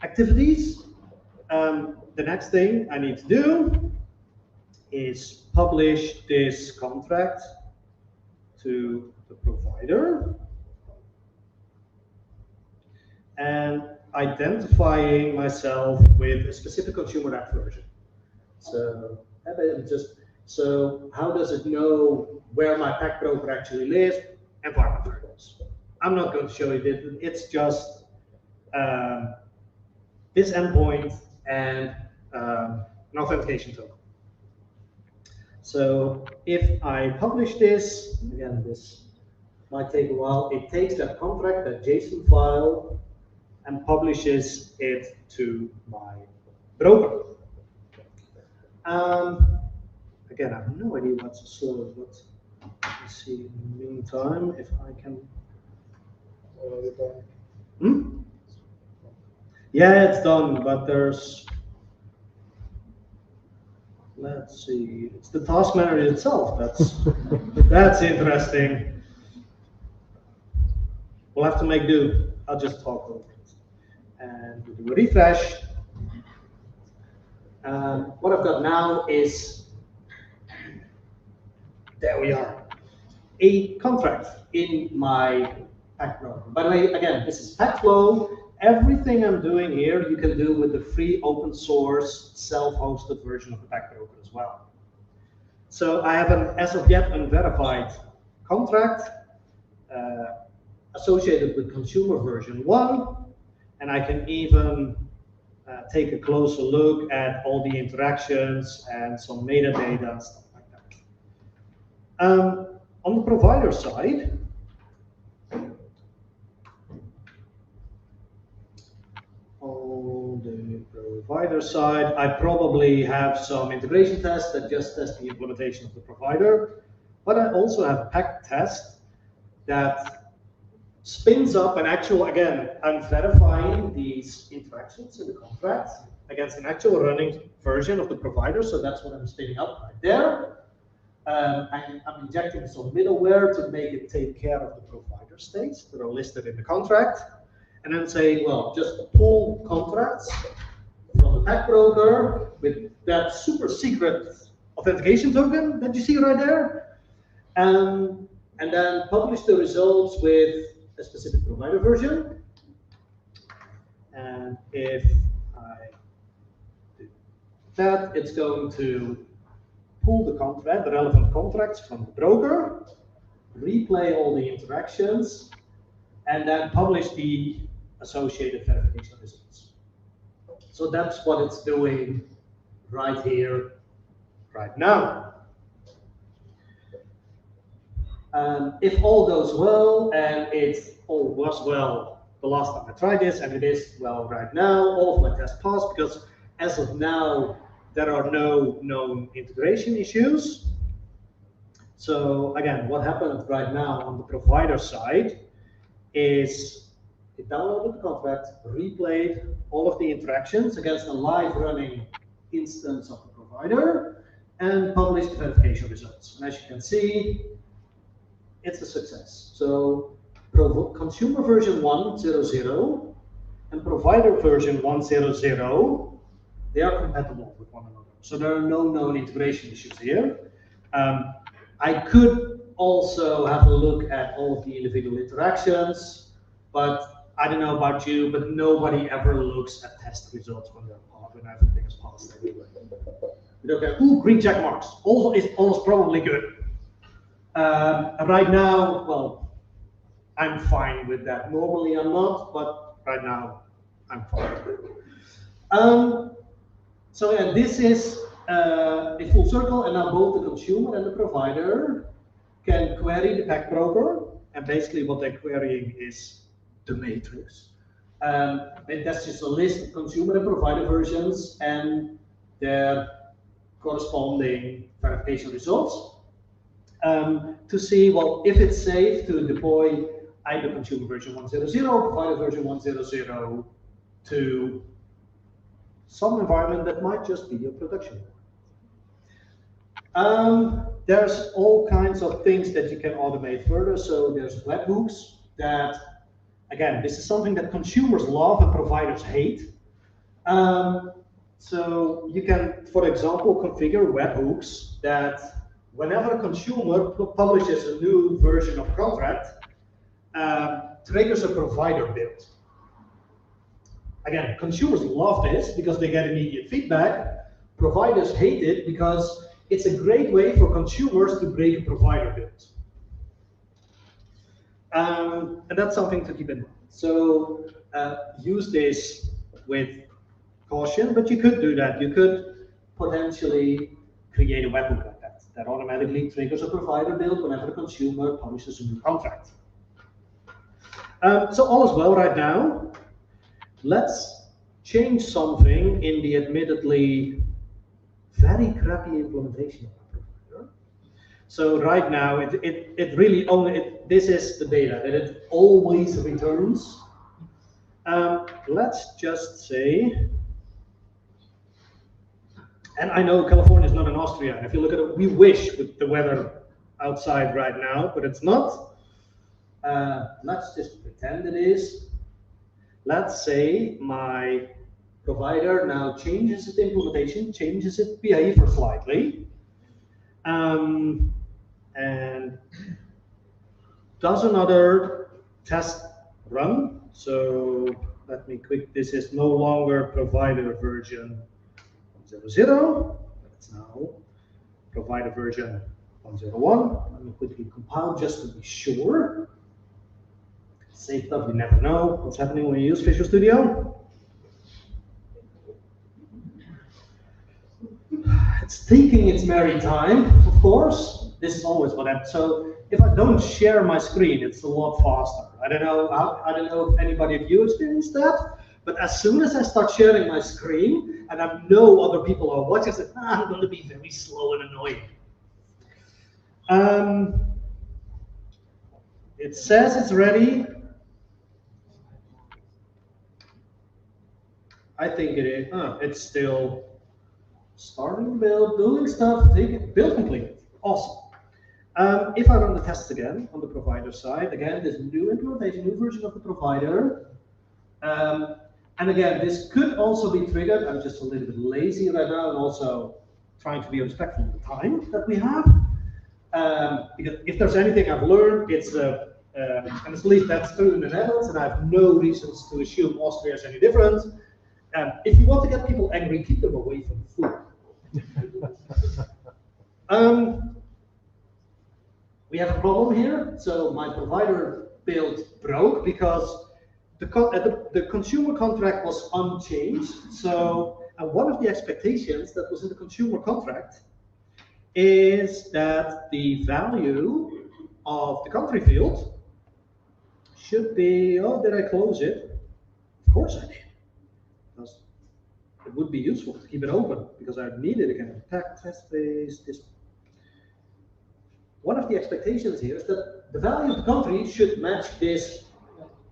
activities. The next thing I need to do is publish this contract to the provider and identifying myself with a specific consumer app version. So so how does it know where my Pact broker actually lives? Environment variables. I'm not going to show you this. It's just this endpoint and an authentication token. So if I publish this, again, this might take a while. It takes that contract, that JSON file, and publishes it to my broker. Again, I have no idea what's so slow, but let's see in the meantime if I can. Yeah, it's done, but there's, let's see, it's the task manager itself. That's interesting. We'll have to make do. I'll just talk over it. And we'll do a refresh. What I've got now is, there we are, a contract in my Pact broker. By the way, again, this is PactFlow. Everything I'm doing here, you can do with the free open source self-hosted version of the Pact broker as well. So I have an as of yet unverified contract associated with consumer version 1, and I can even take a closer look at all the interactions and some metadata and stuff like that. On the provider side, I probably have some integration tests that just test the implementation of the provider, but I also have a Pact test that spins up an actual, again, I'm verifying these interactions in the contract against an actual running version of the provider, so that's what I'm spinning up right there. I'm injecting some middleware to make it take care of the provider states that are listed in the contract, and then saying, well, just pull contracts from the pack broker with that super secret authentication token that you see right there, and then publish the results with a specific provider version. And if I do that, it's going to pull the contract, the relevant contracts from the broker, replay all the interactions, and then publish the associated verification results. So that's what it's doing right here, right now. If all goes well, and it all was well the last time I tried this, and it is well right now, all of my tests passed, because as of now, there are no known integration issues. So again, what happened right now on the provider side is it downloaded the contract, replayed all of the interactions against a live running instance of the provider, and published the verification results. And as you can see, it's a success. So consumer version 1.0.0 and provider version 1.0.0, they are compatible with one another. So there are no known integration issues here. I could also have a look at all of the individual interactions, but I don't know about you, but nobody ever looks at test results when they're passed, when everything is passed anyway. You don't go, ooh, green check marks. Also, it's almost probably good. Right now, well, I'm fine with that. Normally I'm not, but right now I'm fine with it. So yeah, this is a full circle, and now both the consumer and the provider can query the pack broker, and basically what they're querying is the matrix. And that's just a list of consumer and provider versions and their corresponding verification results, to see, well, if it's safe to deploy either consumer version 1.0.0 or provider version 1.0.0 to some environment that might just be your production. There's all kinds of things that you can automate further. So there's webhooks that, again, this is something that consumers love and providers hate. So you can, for example, configure webhooks that whenever a consumer publishes a new version of contract, triggers a provider build. Again, consumers love this because they get immediate feedback. Providers hate it because it's a great way for consumers to break a provider build. And that's something to keep in mind. So use this with caution, but you could do that. You could potentially create a webhook like that, that automatically triggers a provider build whenever the consumer publishes a new contract. So all is well right now. Let's change something in the admittedly very crappy implementation of the provider. So right now, it really only, this is the data that it always returns. Let's just say, and I know California is not in Austria. And if you look at it, we wish with the weather outside right now, but it's not. Let's just pretend it is. Let's say my provider now changes its implementation, changes its behavior slightly, and does another test run. So let me quick, this is no longer provider version 1.0.0, it's now provider version 1.0.1. Let me quickly compile just to be sure. Safe stuff, you never know what's happening when you use Visual Studio. It's taking its merry time, of course. This is always what happens. So if I don't share my screen, it's a lot faster. I don't know if anybody of you experienced that, but as soon as I start sharing my screen and I know other people are watching, I say, I'm going to be very slow and annoying. It says it's ready. I think it is. It's still starting build, doing stuff. Build complete. Awesome. If I run the tests again on the provider side, again, this new implementation, new version of the provider. And again, this could also be triggered. I'm just a little bit lazy right now and also trying to be respectful of the time that we have. Because if there's anything I've learned, it's, and at least that's true in the Netherlands, and I have no reasons to assume Austria is any different. If you want to get people angry, keep them away from food. We have a problem here. So my provider build broke because the consumer contract was unchanged. So one of the expectations that was in the consumer contract is that the value of the country field should be, oh, did I close it? Of course I did. Because it would be useful to keep it open because I need it again. Test phase, this one. One of the expectations here is that the value of the country should match this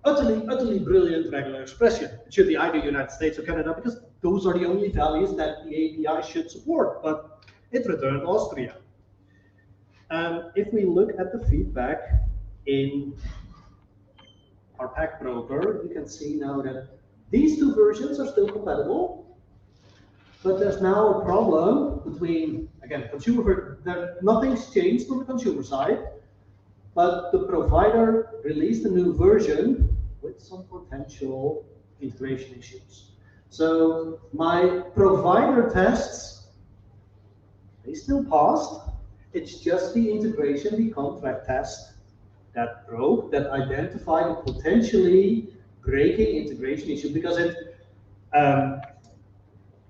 utterly brilliant regular expression. It should be either United States or Canada because those are the only values that the API should support, but it returned Austria. If we look at the feedback in our pack broker, you can see now that these two versions are still compatible. But there's now a problem between, again, consumer, nothing's changed on the consumer side, but the provider released a new version with some potential integration issues. So my provider tests, they still passed. It's just the integration, the contract test that broke, that identified a potentially breaking integration issue because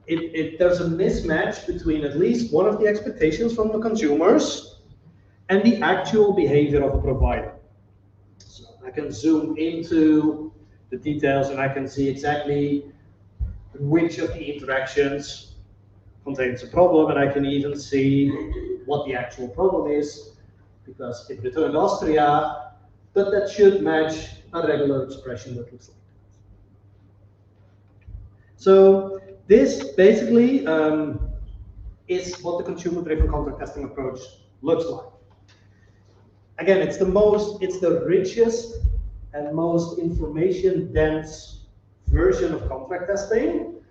there's a mismatch between at least one of the expectations from the consumers and the actual behavior of a provider. So I can zoom into the details and I can see exactly which of the interactions contains a problem, and I can even see what the actual problem is because it returned Austria, but that should match a regular expression that looks like that. So this basically is what the consumer-driven contract testing approach looks like. Again, it's the richest and most information-dense version of contract testing.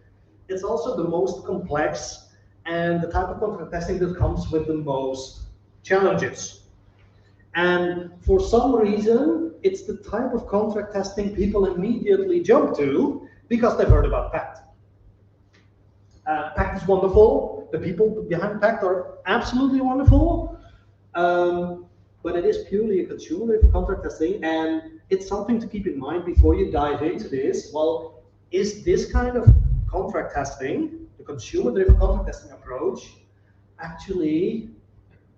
It's also the most complex and the type of contract testing that comes with the most challenges. And for some reason, it's the type of contract testing people immediately jump to because they've heard about PACT. PACT is wonderful. The people behind PACT are absolutely wonderful. But it is purely a consumer-driven contract testing, and it's something to keep in mind before you dive into this. Well, is this kind of contract testing, the consumer-driven contract testing approach, actually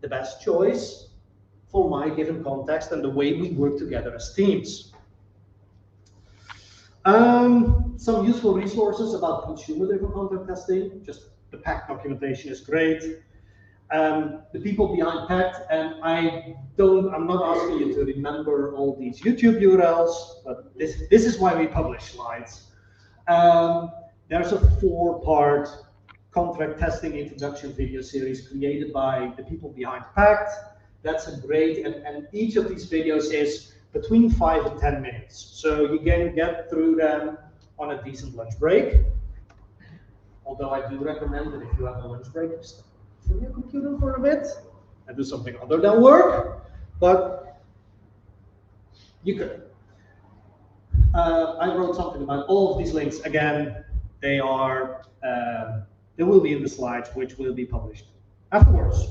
the best choice for my given context and the way we work together as teams? Some useful resources about consumer-driven contract testing. Just the PACT documentation is great. The people behind PACT, and I'm not asking you to remember all these YouTube URLs, but this is why we publish slides. There's a 4-part contract testing introduction video series created by the people behind PACT. That's a great, and each of these videos is between 5 and 10 minutes. So you can get through them on a decent lunch break. Although I do recommend that if you have a lunch break, stop from your computer for a bit and do something other than work, but you could. I wrote something about all of these links. Again, they will be in the slides, which will be published afterwards.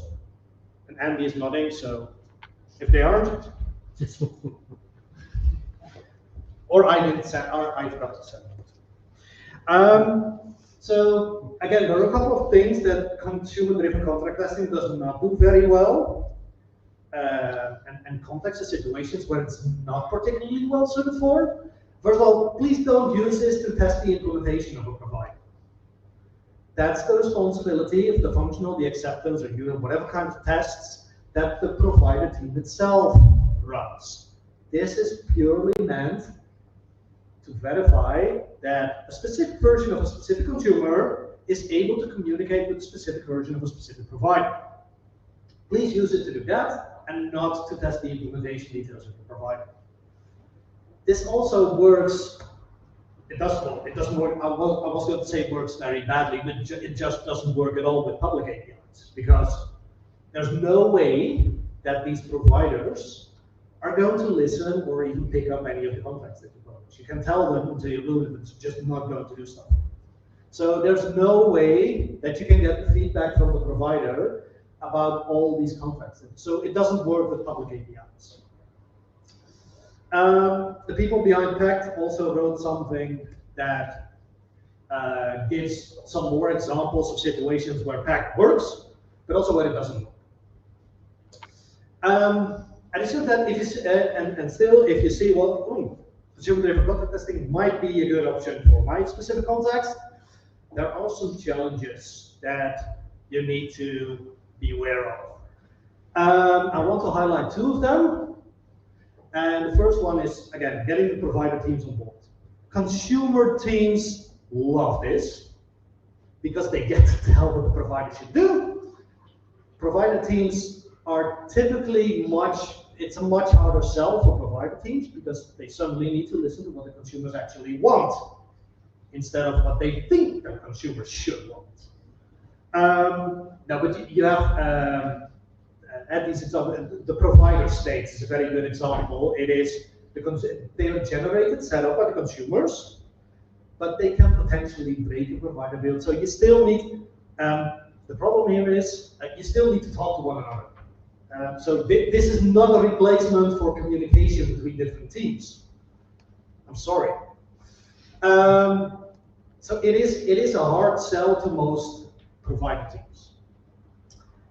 And Andy is nodding, so if they aren't, or I forgot to send it. So again, there are a couple of things that consumer-driven contract testing does not do very well, and complex situations where it's not particularly well suited for. First of all, please don't use this to test the implementation of a provider. That's the responsibility of the functional, the acceptance, or whatever kind of tests that the provider team itself runs. This is purely meant to verify that a specific version of a specific consumer is able to communicate with a specific version of a specific provider. Please use it to do that and not to test the implementation details of the provider. This also works. It doesn't work. I was going to say it works very badly, but it just doesn't work at all with public APIs, because there's no way that these providers are going to listen or even pick up any of the contracts that you publish. You can tell them until you lose it, it's just not going to do stuff. So there's no way that you can get the feedback from the provider about all these contracts. So it doesn't work with public APIs. The people behind Pact also wrote something that gives some more examples of situations where Pact works, but also where it doesn't work. And it's just that if you and still, if you see, well, consumer-driven contract testing might be a good option for my specific context, there are some challenges that you need to be aware of. I want to highlight two of them. And the first one is, again, getting the provider teams on board. Consumer teams love this because they get to tell what the provider should do. Provider teams are typically it's a much harder sell for provider teams because they suddenly need to listen to what the consumers actually want instead of what they think the consumers should want. Now, but you have at least the provider states is a very good example. It is they are generated, set up by the consumers, but they can potentially break a provider build. So you still need. The problem here is you still need to talk to one another. So this is not a replacement for communication between different teams. I'm sorry. So it is a hard sell to most provider teams.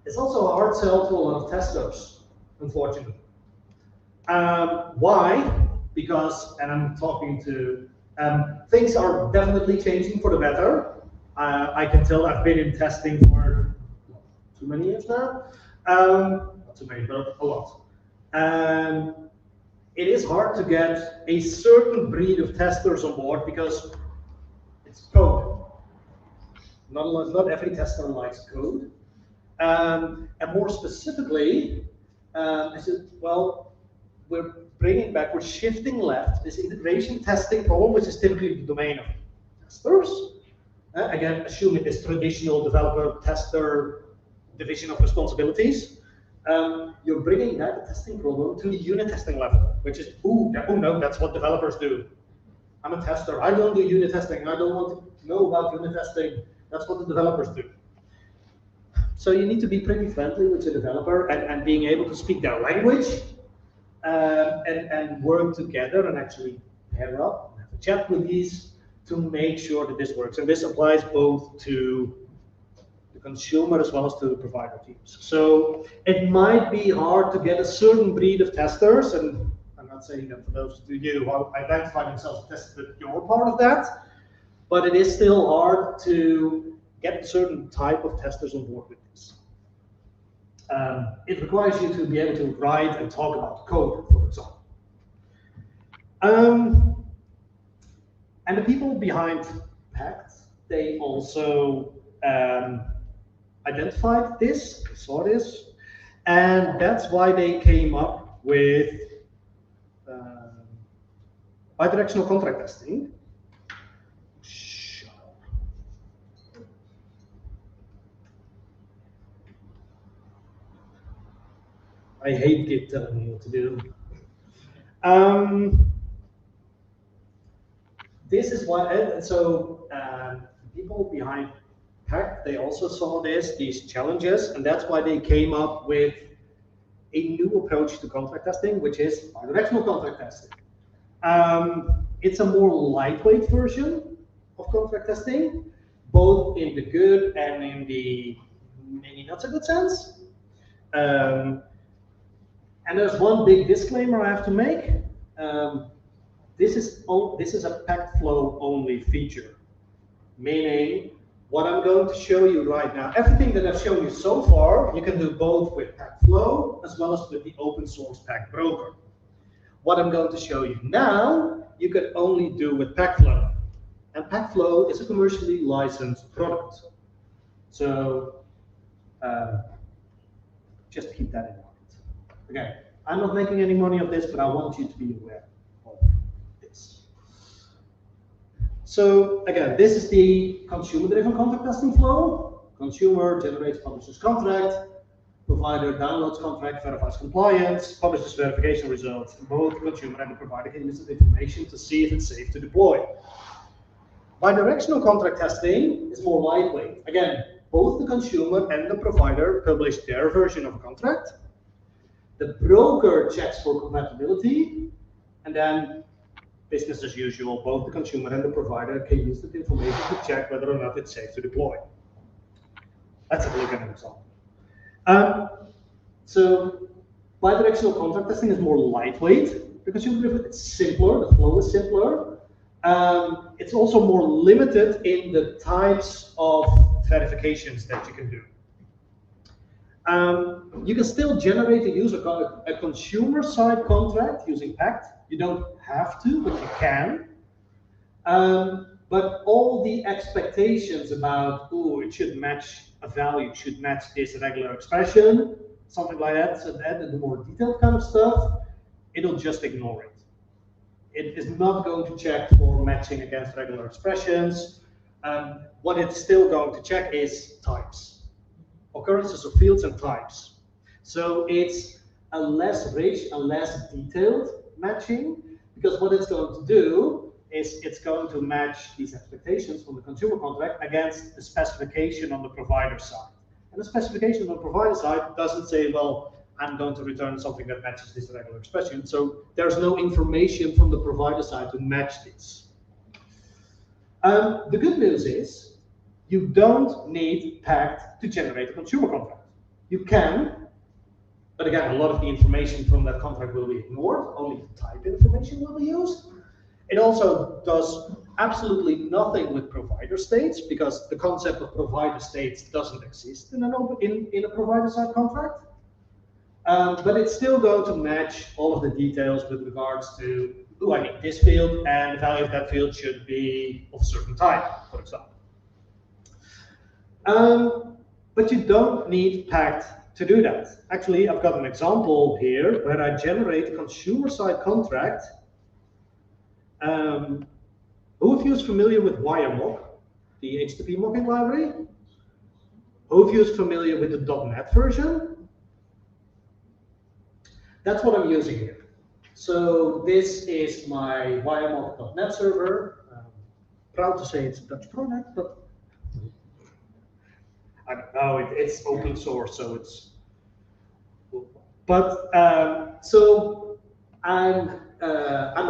It's also a hard sell to a lot of testers, unfortunately. Why? Because, and I'm talking to, things are definitely changing for the better. I can tell I've been in testing for too many years now. Not too many, but a lot. It is hard to get a certain breed of testers on board because it's code. Not every tester likes code. And more specifically, I said, well, we're shifting left this integration testing problem, which is typically the domain of testers. Again, assuming this traditional developer tester division of responsibilities. You're bringing that testing problem to the unit testing level, which is, oh no, that's what developers do. I'm a tester. I don't do unit testing. I don't want to know about unit testing. That's what the developers do. So you need to be pretty friendly with the developer and being able to speak their language and work together and actually pair up and have a chat with these to make sure that this works. And this applies both to the consumer as well as to the provider teams. So it might be hard to get a certain breed of testers, and I'm not saying that for those of you who identify themselves as testers, that you're part of that, but it is still hard to get a certain type of testers on board with this. It requires you to be able to write and talk about code, for example. And the people behind Pact, they also identified this, saw this, and that's why they came up with bidirectional contract testing. I hate Git telling me what to do. This is why, so people behind Pact, they also saw these challenges, and that's why they came up with a new approach to contract testing, which is bidirectional contract testing. It's a more lightweight version of contract testing, both in the good and in the maybe not so good sense. And there's one big disclaimer I have to make. This is a Pact flow only feature, meaning what I'm going to show you right now, everything that I've shown you so far, you can do both with Pact flow as well as with the open source Pact broker. What I'm going to show you now, you can only do with Pact flow. And Pact flow is a commercially licensed product. So Just keep that in mind. Okay, I'm not making any money of this, but I want you to be aware of this. So again, this is the consumer-driven contract testing flow. Consumer generates, publishes contract. Provider downloads contract, verifies compliance, publishes verification results. Both the consumer and the provider can use this information to see if it's safe to deploy. Bidirectional contract testing is more lightweight. Again, both the consumer and the provider publish their version of a contract. The broker checks for compatibility, and then business as usual, both the consumer and the provider can use that information to check whether or not it's safe to deploy. Let's have a look at an example. So bidirectional contract testing is more lightweight. The consumer, it's simpler, the flow is simpler. It's also more limited in the types of verifications that you can do. You can still generate a consumer-side contract using PACT. You don't have to, but you can. But all the expectations about, oh, it should match a value, should match this regular expression, something like that, so that and the more detailed kind of stuff, it'll just ignore it. It is not going to check for matching against regular expressions. What it's still going to check is types, occurrences of fields and types. So it's a less rich, a less detailed matching, because what it's going to do is it's going to match these expectations from the consumer contract against the specification on the provider side. And the specification on the provider side doesn't say, well, I'm going to return something that matches this regular expression. So there's no information from the provider side to match this. The good news is you don't need PACT to generate a consumer contract. You can, but again, a lot of the information from that contract will be ignored. Only the type information will be used. It also does absolutely nothing with provider states, because the concept of provider states doesn't exist in a provider-side contract. But it's still going to match all of the details with regards to, I need this field, and the value of that field should be of a certain type, for example. But you don't need PACT to do that. Actually, I've got an example here where I generate a consumer-side contract. Who of you is familiar with WireMock, the HTTP mocking library? Who of you is familiar with the .NET version? That's what I'm using here. So this is my WireMock.NET server. Proud to say it's a Dutch product, but I don't know, it's open source, so it's. But so I'm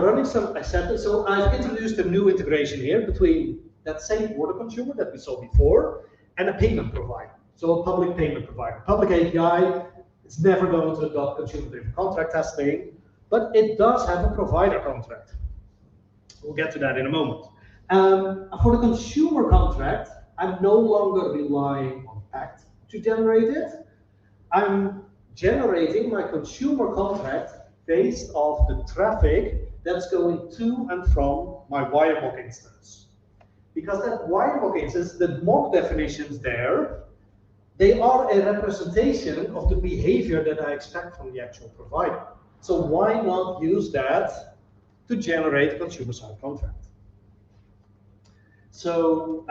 running some assets. So I've introduced a new integration here between that same order consumer that we saw before and a payment provider. So a public payment provider, public API. It's never going to adopt consumer-driven contract testing, but it does have a provider contract. We'll get to that in a moment. For the consumer contract, I'm no longer relying on PACT to generate it. I'm generating my consumer contract based off the traffic that's going to and from my WireMock instance. Because that WireMock instance, the mock definitions there, they are a representation of the behavior that I expect from the actual provider. So why not use that to generate a consumer-side contract? So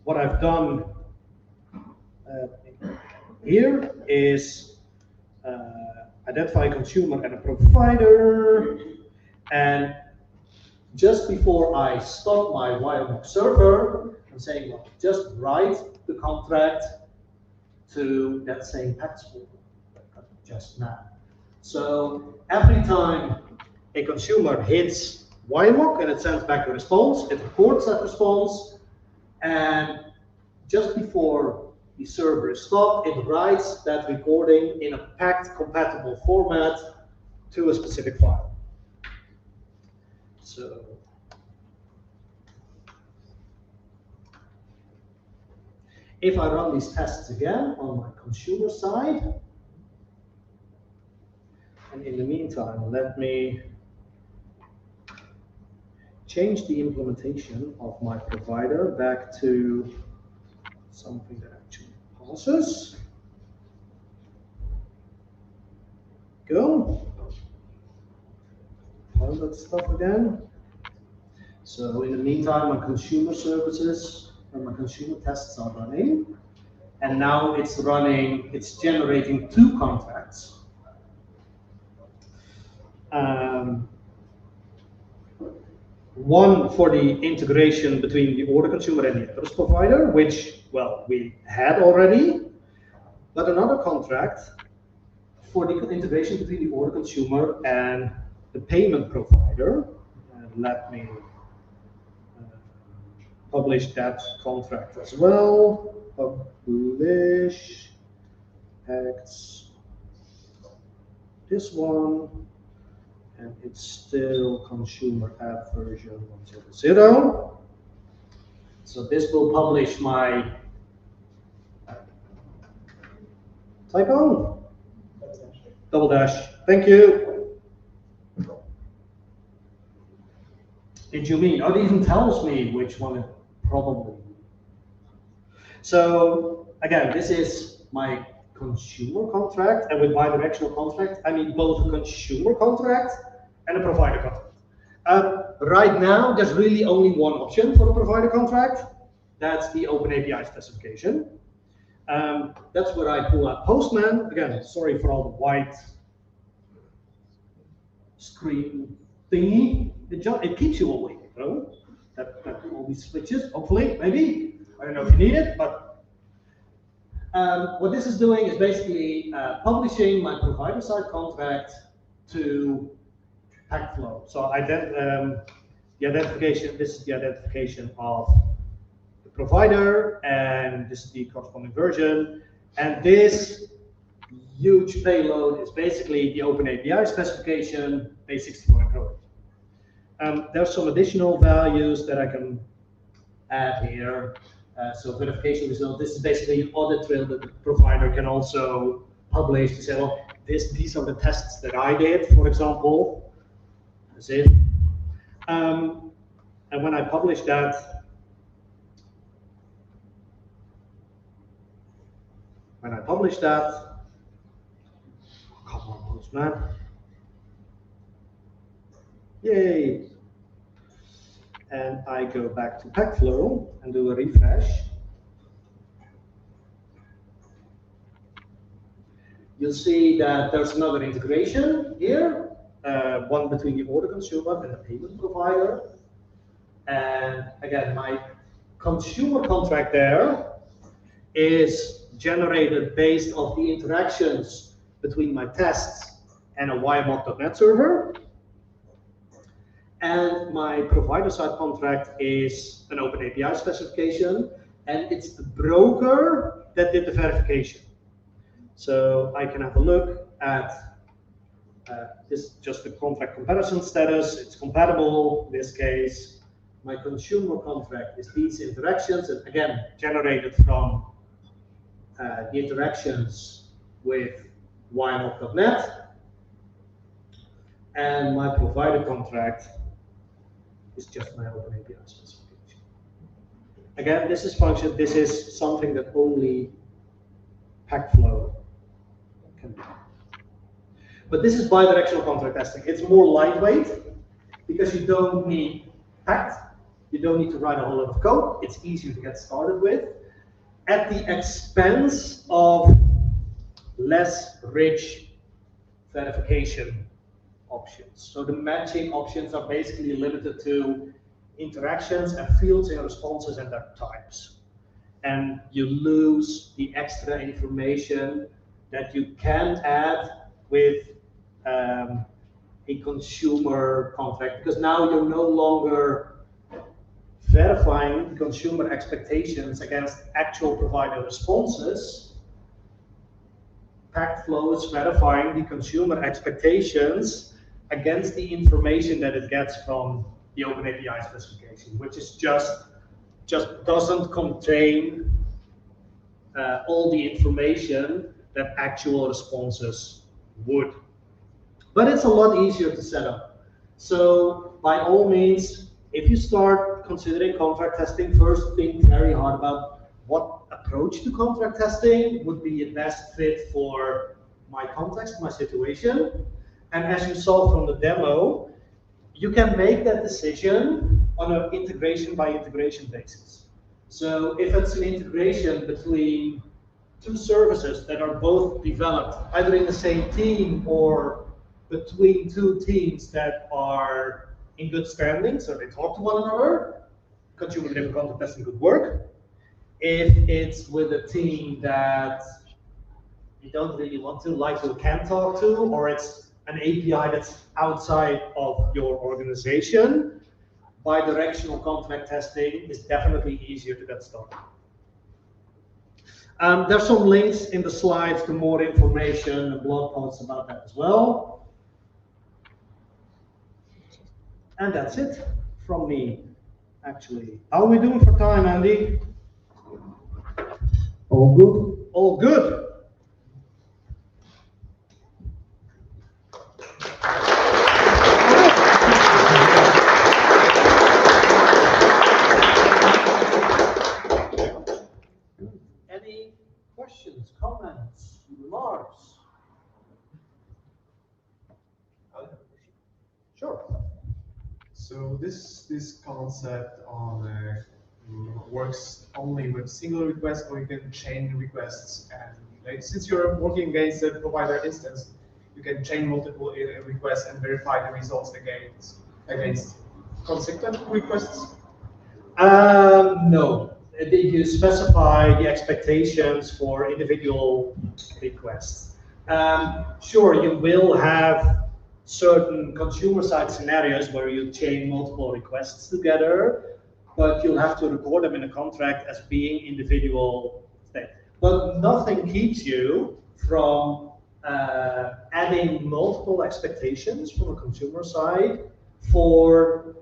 what I've done here is identify a consumer and a provider, and just before I stop my WireMock server, I'm saying, well, just write the contract to that same PACT spool just now. So every time a consumer hits WireMock and it sends back a response, it records that response, and just before the server is stopped, it writes that recording in a PACT compatible format to a specific file. So if I run these tests again on my consumer side, and in the meantime, let me change the implementation of my provider back to something that actually passes. Go. All that stuff again. So in the meantime, my consumer services and my consumer tests are running. And now it's running, it's generating 2 contracts. One for the integration between the order consumer and the address provider, which, well, we had already, but another contract for the integration between the order consumer and the payment provider. And let me publish that contract as well. Publish acts this one, and it's still consumer app version 1.0. So this will publish my typo. Double dash. Thank you. Did you mean? Oh, it even tells me which one it probably. So again, this is my consumer contract, and with bidirectional contract, I mean both a consumer contract and a provider contract. Right now, there's really only one option for a provider contract. That's the Open API specification. That's where I pull out Postman. Again, sorry for all the white screen thingy. It keeps you awake, you know? That all these switches, hopefully, maybe. I don't know if you need it, but what this is doing is basically publishing my provider-side contract to Packflow. So the identification, this is the identification of the provider, and this is the corresponding version. And this huge payload is basically the Open API specification, base64 encoded. There's some additional values that I can add here. So verification result, this is basically an audit trail that the provider can also publish to say, well, these are the tests that I did, for example. That's it. And when I publish that, come on, Postman. Yay. And I go back to Packflow and do a refresh. You'll see that there's another integration here, one between the order consumer and the payment provider. And again, my consumer contract there is generated based on the interactions between my tests and a wiremock.net server. And my provider-side contract is an Open API specification, and it's the broker that did the verification. So I can have a look at this, just the contract comparison status. It's compatible in this case. My consumer contract is these interactions, and again, generated from the interactions with wiremock.net. And my provider contract is just my Open API specification. Again, this is something that only Packflow can do. But this is bidirectional contract testing. It's more lightweight because you don't need Pact. You don't need to write a whole lot of code. It's easier to get started with, at the expense of less rich verification options. So the matching options are basically limited to interactions and fields and responses and their types. And you lose the extra information that you can add with a consumer contract, because now you're no longer verifying consumer expectations against actual provider responses. Packflow is verifying the consumer expectations against the information that it gets from the Open API specification, which is just doesn't contain all the information that actual responses would. But it's a lot easier to set up. So by all means, if you start considering contract testing, first think very hard about what approach to contract testing would be a best fit for my context, my situation. And as you saw from the demo, you can make that decision on an integration by integration basis. So if it's an integration between two services that are both developed either in the same team or between two teams that are in good standing, so they talk to one another, consumer-driven content testing could work. If it's with a team that you don't really want to, like you can talk to, or it's an API that's outside of your organization, bidirectional contract testing is definitely easier to get started. There's some links in the slides to more information and blog posts about that as well. And that's it from me, actually. How are we doing for time, Andy? All good? All good. Any questions, comments, remarks? Sure. So this concept on works only with single requests, or you can chain requests, and like, since you're working against a provider instance, you can chain multiple requests and verify the results against consecutive requests. No. You specify the expectations for individual requests. Sure, you will have certain consumer-side scenarios where you chain multiple requests together, but you'll have to record them in a contract as being individual things. But nothing keeps you from adding multiple expectations from a consumer side for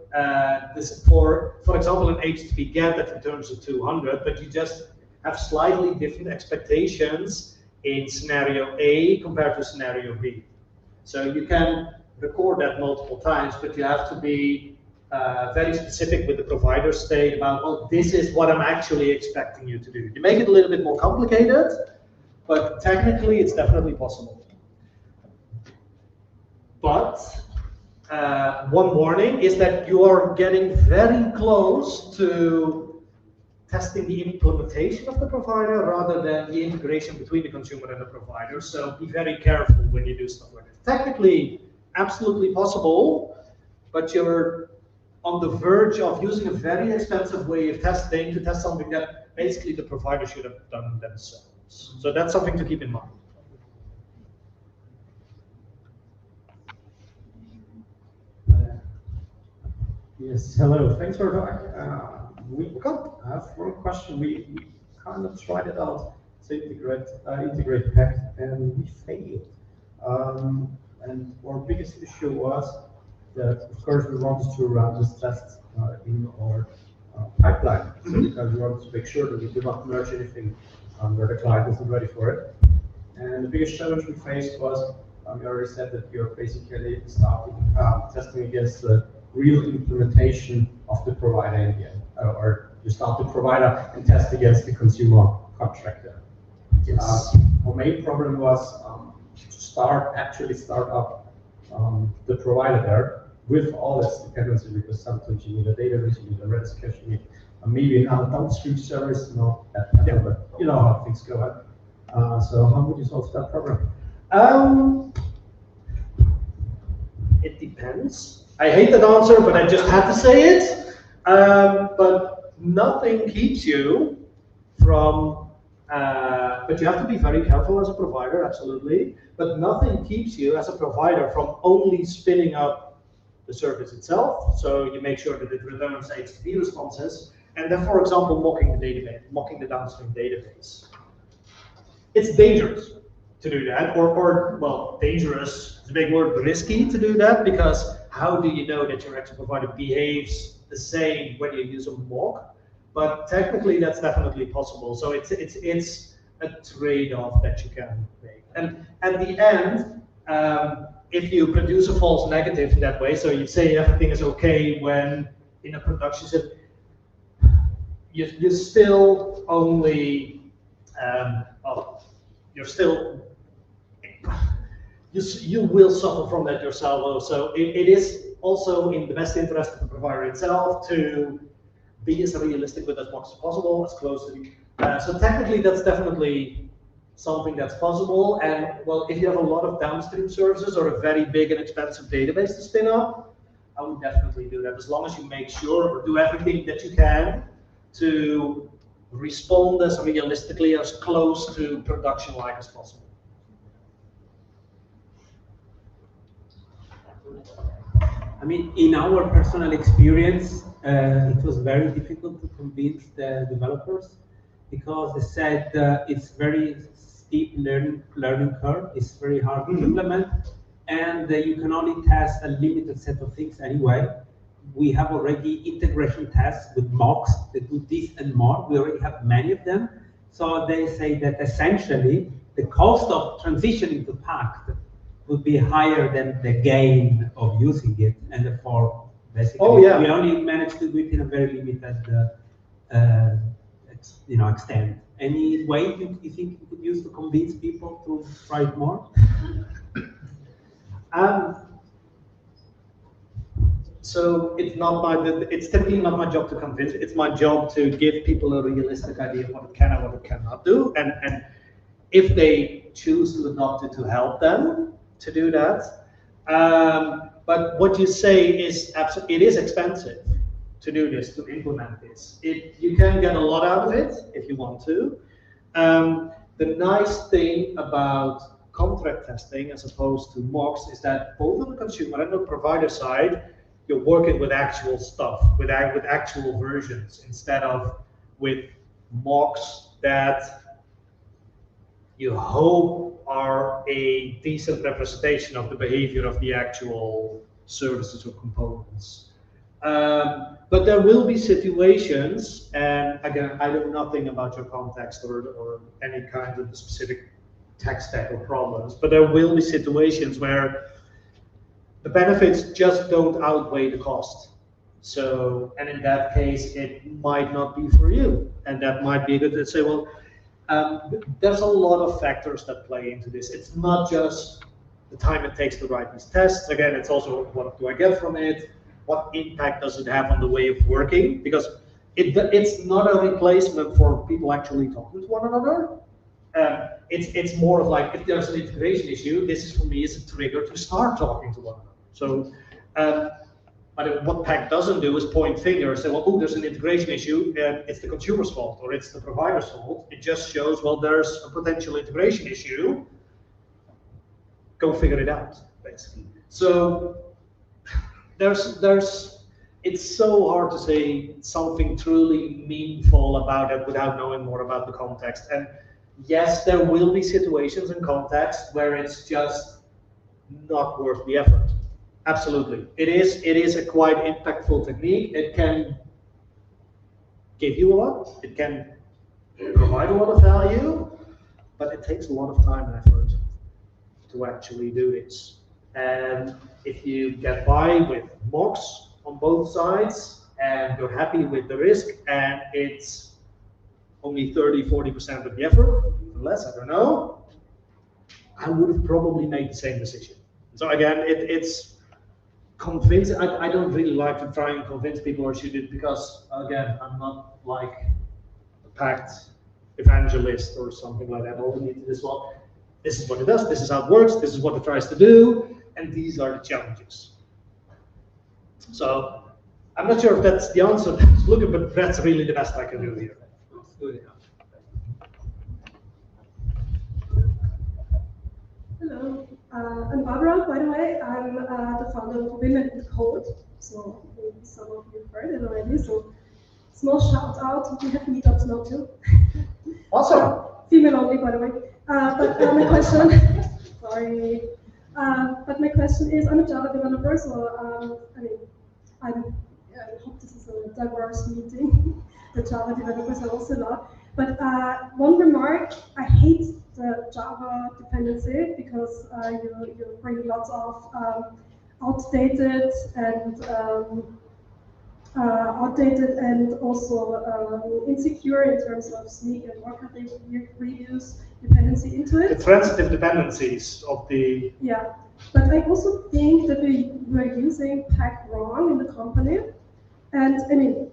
for example, an HTTP GET that returns to 200, but you just have slightly different expectations in scenario A compared to scenario B. So you can record that multiple times, but you have to be very specific with the provider state about, oh, this is what I'm actually expecting you to do. You make it a little bit more complicated, but technically it's definitely possible. But one warning is that you are getting very close to testing the implementation of the provider rather than the integration between the consumer and the provider. So be very careful when you do stuff like this. Technically, absolutely possible, but you're on the verge of using a very expensive way of testing to test something that basically the provider should have done themselves. So that's something to keep in mind. Yes, hello. Thanks for talking. We have one question. We kind of tried it out to integrate PACT, and we failed. And our biggest issue was that, of course, we wanted to run this test in our pipeline, because we wanted to make sure that we do not merge anything where the client isn't ready for it. And the biggest challenge we faced was, we already said that we are basically starting testing against the real implementation of the provider in the end, or you start the provider and test against the consumer contractor. Yes. Our main problem was to actually start up the provider there with all its dependency, because sometimes you need a database, you need a Redis cache, you need maybe another downstream service, but you know how things go. So how would you solve that problem? It depends. I hate that answer, but I just had to say it. But nothing keeps you from, but you have to be very careful as a provider, absolutely. But nothing keeps you as a provider from only spinning up the service itself. So you make sure that it returns HTTP responses, and then, for example, mocking the database, mocking the downstream database. It's dangerous to do that, or well, dangerous is a big word, risky to do that, because how do you know that your actual provider behaves the same when you use a mock? But technically, that's definitely possible. So it's a trade-off that you can make. And at the end, if you produce a false negative in that way, so you say everything is okay when in a production system, you still only, you're still you will suffer from that yourself. So it is also in the best interest of the provider itself to be as realistic with as much as possible, as close to the. So technically, that's definitely something that's possible. And well, if you have a lot of downstream services or a very big and expensive database to spin up, I would definitely do that, as long as you make sure or do everything that you can to respond as realistically, as close to production-like as possible. I mean, in our personal experience, it was very difficult to convince the developers because they said it's very steep learning curve. It's very hard to implement, and you can only test a limited set of things anyway. We have already integration tests with mocks that do this and more. We already have many of them. So they say that essentially the cost of transitioning to Pact would be higher than the gain of using it, and therefore basically we only managed to do it in a very limited extent. Any way you think you could use to convince people to try it more? So it's typically not my job to convince. It's my job to give people a realistic idea of what it can and what it cannot do, and if they choose to adopt it, to help them to do that. But what you say is absolutely, it is expensive to do this, to implement this. You can get a lot out of it if you want to. The nice thing about contract testing as opposed to mocks is that both on the consumer and the provider side, you're working with actual stuff, with actual versions, instead of with mocks that you hope are a decent representation of the behavior of the actual services or components. But there will be situations, and again, I know nothing about your context or any kind of specific tech stack or problems, but there will be situations where the benefits just don't outweigh the cost. So, and in that case, it might not be for you. And that might be good to say, well, there's a lot of factors that play into this. It's not just the time it takes to write these tests. Again, it's also what do I get from it? What impact does it have on the way of working? Because it's not a replacement for people actually talking to one another. It's more of like, if there's an integration issue, this is for me is a trigger to start talking to one another. So, but what PAC doesn't do is point fingers, say, well, oh, there's an integration issue, it's the consumer's fault or it's the provider's fault. It just shows, well, there's a potential integration issue. Go figure it out, basically. So it's so hard to say something truly meaningful about it without knowing more about the context. And yes, there will be situations and contexts where it's just not worth the effort. Absolutely. It is a quite impactful technique. It can give you a lot. It can provide a lot of value, but it takes a lot of time and effort to actually do this. And if you get by with mocks on both sides and you're happy with the risk and it's only 30–40% of the effort, less, I don't know, I would have probably made the same decision. So again, it's convincing. I don't really like to try and convince people or should it, because again, I'm not like a packed evangelist or something like that. All we need to do is, well, this is what it does, this is how it works, this is what it tries to do, and these are the challenges. So I'm not sure if that's the answer that I was looking, but that's really the best I can do here. Hello, I'm Barbara, by the way. I'm the founder of Women in Code. So maybe some of you heard it already. So small shout out. We have meetups now too. Awesome. Female only, by the way. But my question, sorry. But my question is, I'm a Java developer, so I hope this is a diverse meeting. The Java developers are also not. But one remark, I hate the Java dependency because you bring lots of outdated and outdated and also insecure in terms of sneak and worker reviews dependency into it. The transitive dependencies of the... Yeah, but I also think that we were using PAC wrong in the company. And I mean,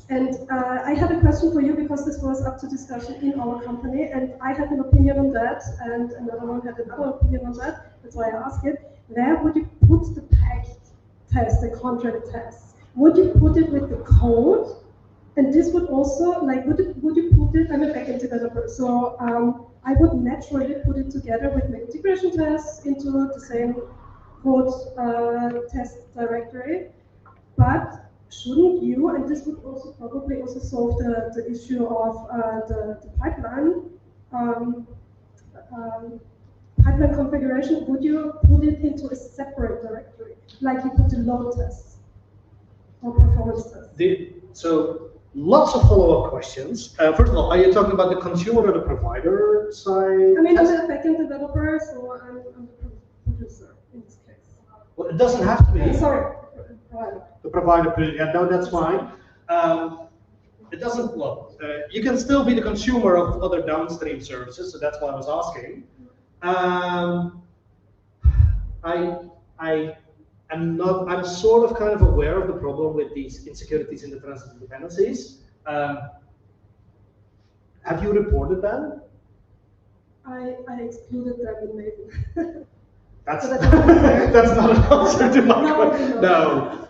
I have a question for you because this was up to discussion in our company, and I had an opinion on that, and another one had another opinion on that. That's why I asked it. Where would you put the PAC test, the contract tests? Would you put it with the code? And this would also, like, would you put it, I'm a backend developer, so I would naturally put it together with my integration tests into the same code test directory. But shouldn't you, and this would also probably also solve the issue of the pipeline, pipeline configuration, would you put it into a separate directory, like you put the load tests or performance tests? So lots of follow-up questions. First of all, are you talking about the consumer or the provider side? I mean, I'm a backend developer, so I'm the producer in this case. Well, it doesn't have to be. Sorry, provider. The provider, yeah, no, that's fine. It doesn't, well, you can still be the consumer of other downstream services, so that's why I was asking. I'm sort of kind of aware of the problem with these insecurities in the transitive dependencies. Have you reported them? I excluded them in Maven. That's, So that's that's not an answer to my question. No. No.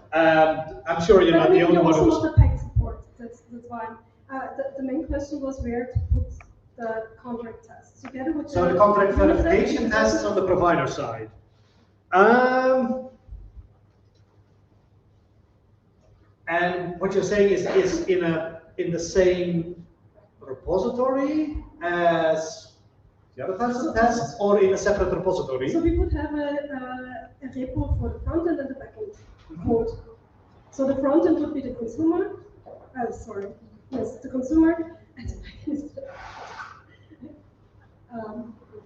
I'm sure you're not the only one who's... Also not the PAC support, that's fine. The main question was where to put the contract tests. Together with So the contract verification tests on the provider side. And what you're saying is in the same repository as the other tests, or in a separate repository? So we would have a repo for the front end and the back end code. So the front end would be the consumer. The consumer, and the back end is the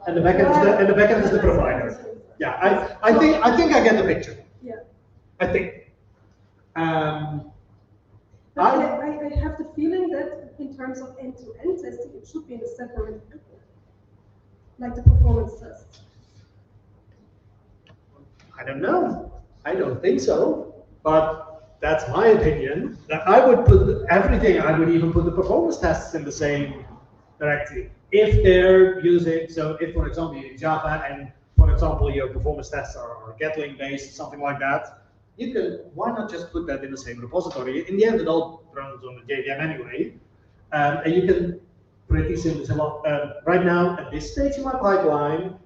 and the backend is the provider. Yeah, I think I get the picture. Yeah. I think. But I have the feeling that in terms of end-to-end testing, it should be in a separate repo, like the performance test. I don't know. I don't think so. But that's my opinion. That I would put everything. I would even put the performance tests in the same directory if they're using. So if, for example, you use Java and, for example, your performance tests are Gatling based, something like that. You can, why not just put that in the same repository? In the end, it all runs on the JVM anyway. And you can pretty simply say, well, right now, at this stage in my pipeline,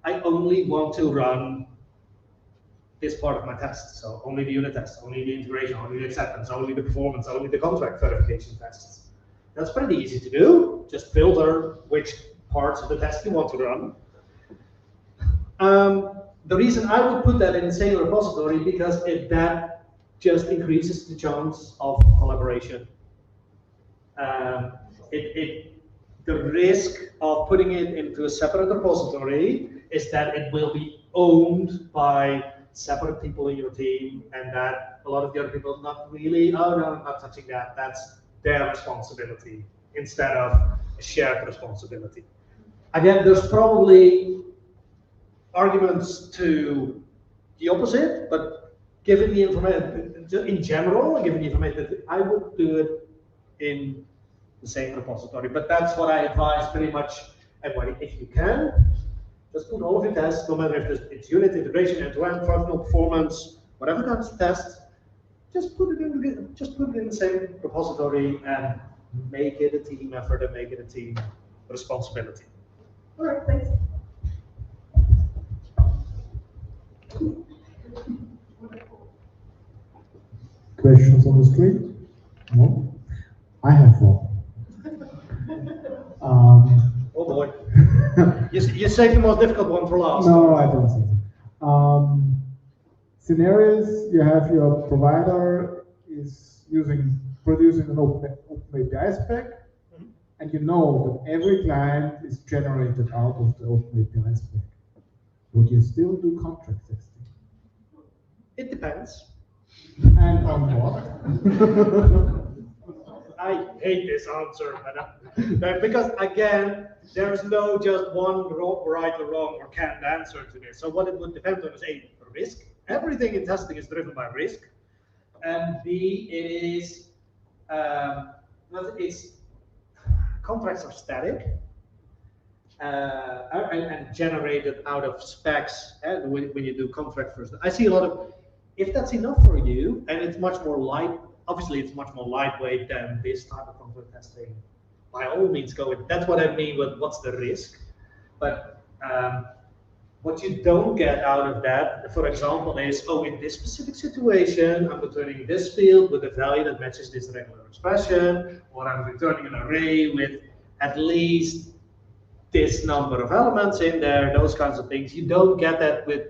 I only want to run this part of my test. So only the unit tests, only the integration, only the acceptance, only the performance, only the contract verification tests. That's pretty easy to do. Just filter which parts of the test you want to run. The reason I would put that in the same repository because that just increases the chance of collaboration. The risk of putting it into a separate repository is that it will be owned by separate people in your team, and that a lot of the other people not really, oh no, I'm not touching that. That's their responsibility instead of a shared responsibility. Again, there's probably arguments to the opposite, but given the information, in general, given the information, I would do it in the same repository. But that's what I advise pretty much everybody. If you can, just put all of your tests, no matter if it's unit integration, end-to-end, functional performance, whatever kinds of tests, just put it in the same repository and make it a team effort and make it a team responsibility. All right, thanks. Questions on the street? No? I have one. Oh boy. You saved the most difficult one for last. No, I don't think so. Scenarios, you have your provider is producing an open API spec, and you know that every client is generated out of the open API spec. Would you still do contract testing? It depends. And on what? I hate this answer, but because again, there's no just one right or wrong or canned answer to this. So what it would depend on is A, risk. Everything in testing is driven by risk, and B, it is it's contracts are static and generated out of specs. And when you do contract first, I see a lot of. If that's enough for you, and it's much more light. Obviously, it's much more lightweight than this type of contract testing. By all means, go with. That's what I mean with what's the risk. But what you don't get out of that, for example, is, oh, in this specific situation, I'm returning this field with a value that matches this regular expression, or I'm returning an array with at least this number of elements in there, those kinds of things. You don't get that with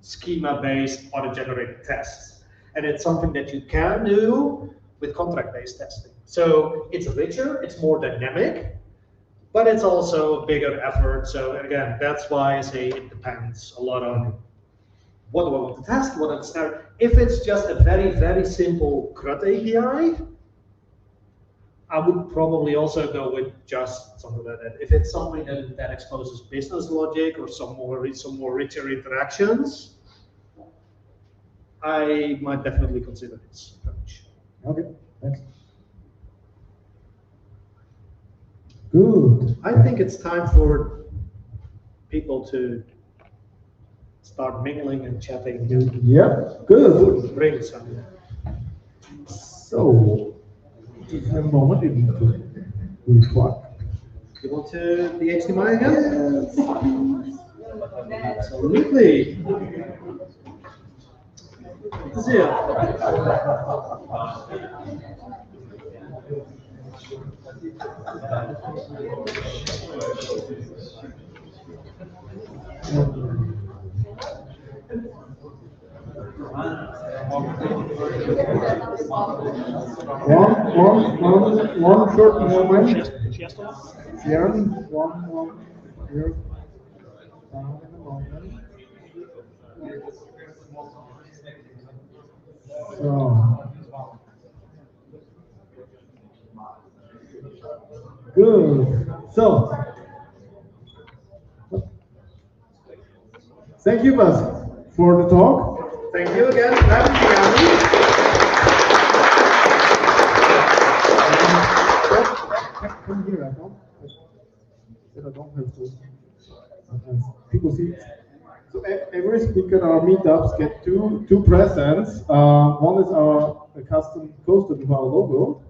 schema-based auto-generated tests. And it's something that you can do with contract-based testing. So it's richer, it's more dynamic, but it's also a bigger effort. So again, that's why I say it depends a lot on what do I want to test, what are the standard. If it's just a very, very simple CRUD API, I would probably also go with just something like that. If it's something that exposes business logic or some more richer interactions, I might definitely consider this approach. Okay, thanks. Good. I think it's time for people to start mingling and chatting. Yeah, good. Bring some. So, in a moment, you need to report. You want to the HDMI again? Yes. Absolutely. Good to see you. One short moment. Shares to us? Sharon, one here. Down in a moment. So. Good. So. Thank you, Bas, for the talk. Thank you again for having me, Andy. Come here, I don't have to. People see. So every speaker at our meetups get two presents. One is our custom poster with our logo.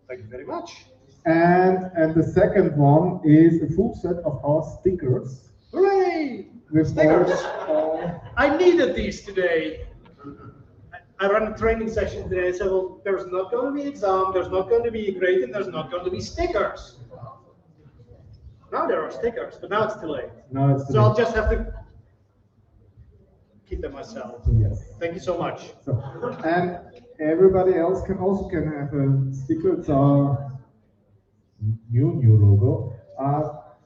Thank you very much. And the second one is a full set of our stickers. Hooray! With Stickers. all I needed these today. I ran a training session today. I said, well, there's not going to be an exam, there's not going to be a grade, and there's not going to be stickers. Now there are stickers, but now it's too late. No, it's So I'll just have to keep them myself. Yes. Thank you so much. So, and everybody else can have a sticker. It's our new logo.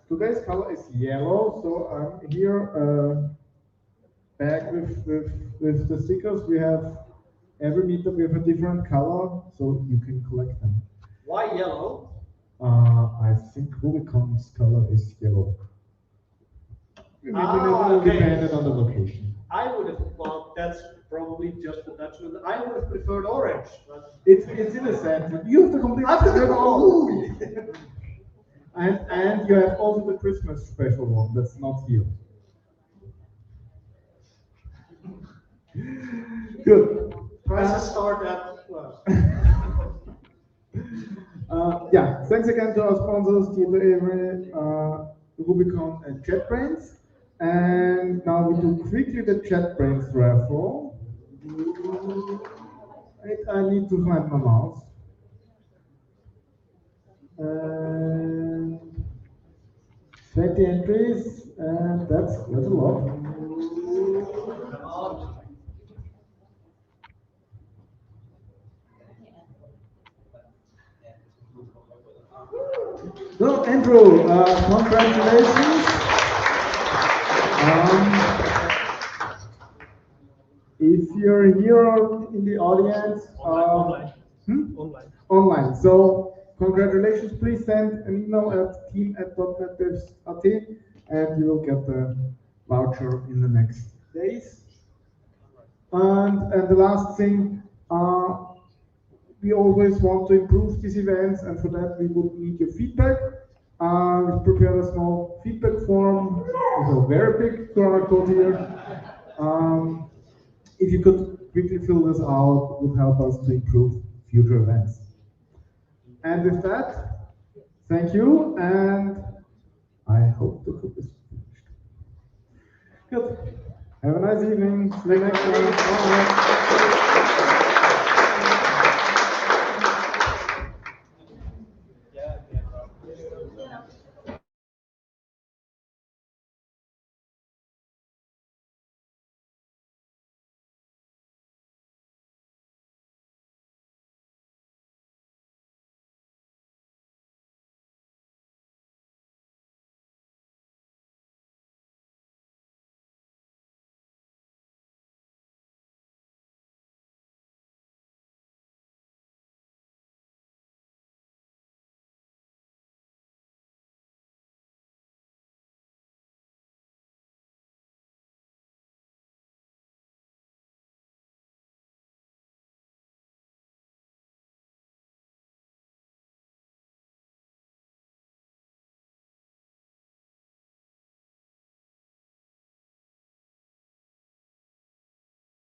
Today's color is yellow, so I'm here back with the stickers. We have every meetup we have a different color, so you can collect them. Why yellow? I think Rubicon's color is yellow. Maybe okay. Depending on the location. I would have, well, that's probably just the Dutch one. I would have preferred orange. But It's in a center. You have to complete. I've got the Ooh. And you have also the Christmas special one that's not here. Good. prices start at, well. Yeah, thanks again to our sponsors, Team Avery, Rubicon, and JetBrains. And now we do quickly the JetBrains raffle. I need to find my mouse. And 20 entries, and that's a lot. So, Andrew, congratulations. If you're here in the audience. Online. Hmm? Online. Online. So congratulations. Please send an email at team@.netdevs.at and you will get the voucher in the next days. And the last thing, we always want to improve these events, and for that we would need your feedback. We've prepared a small feedback form with a very big QR code here. If you could quickly fill this out, it would help us to improve future events. And with that, thank you, and I hope the cook is finished. Good. Have a nice evening. See you next time. Bye.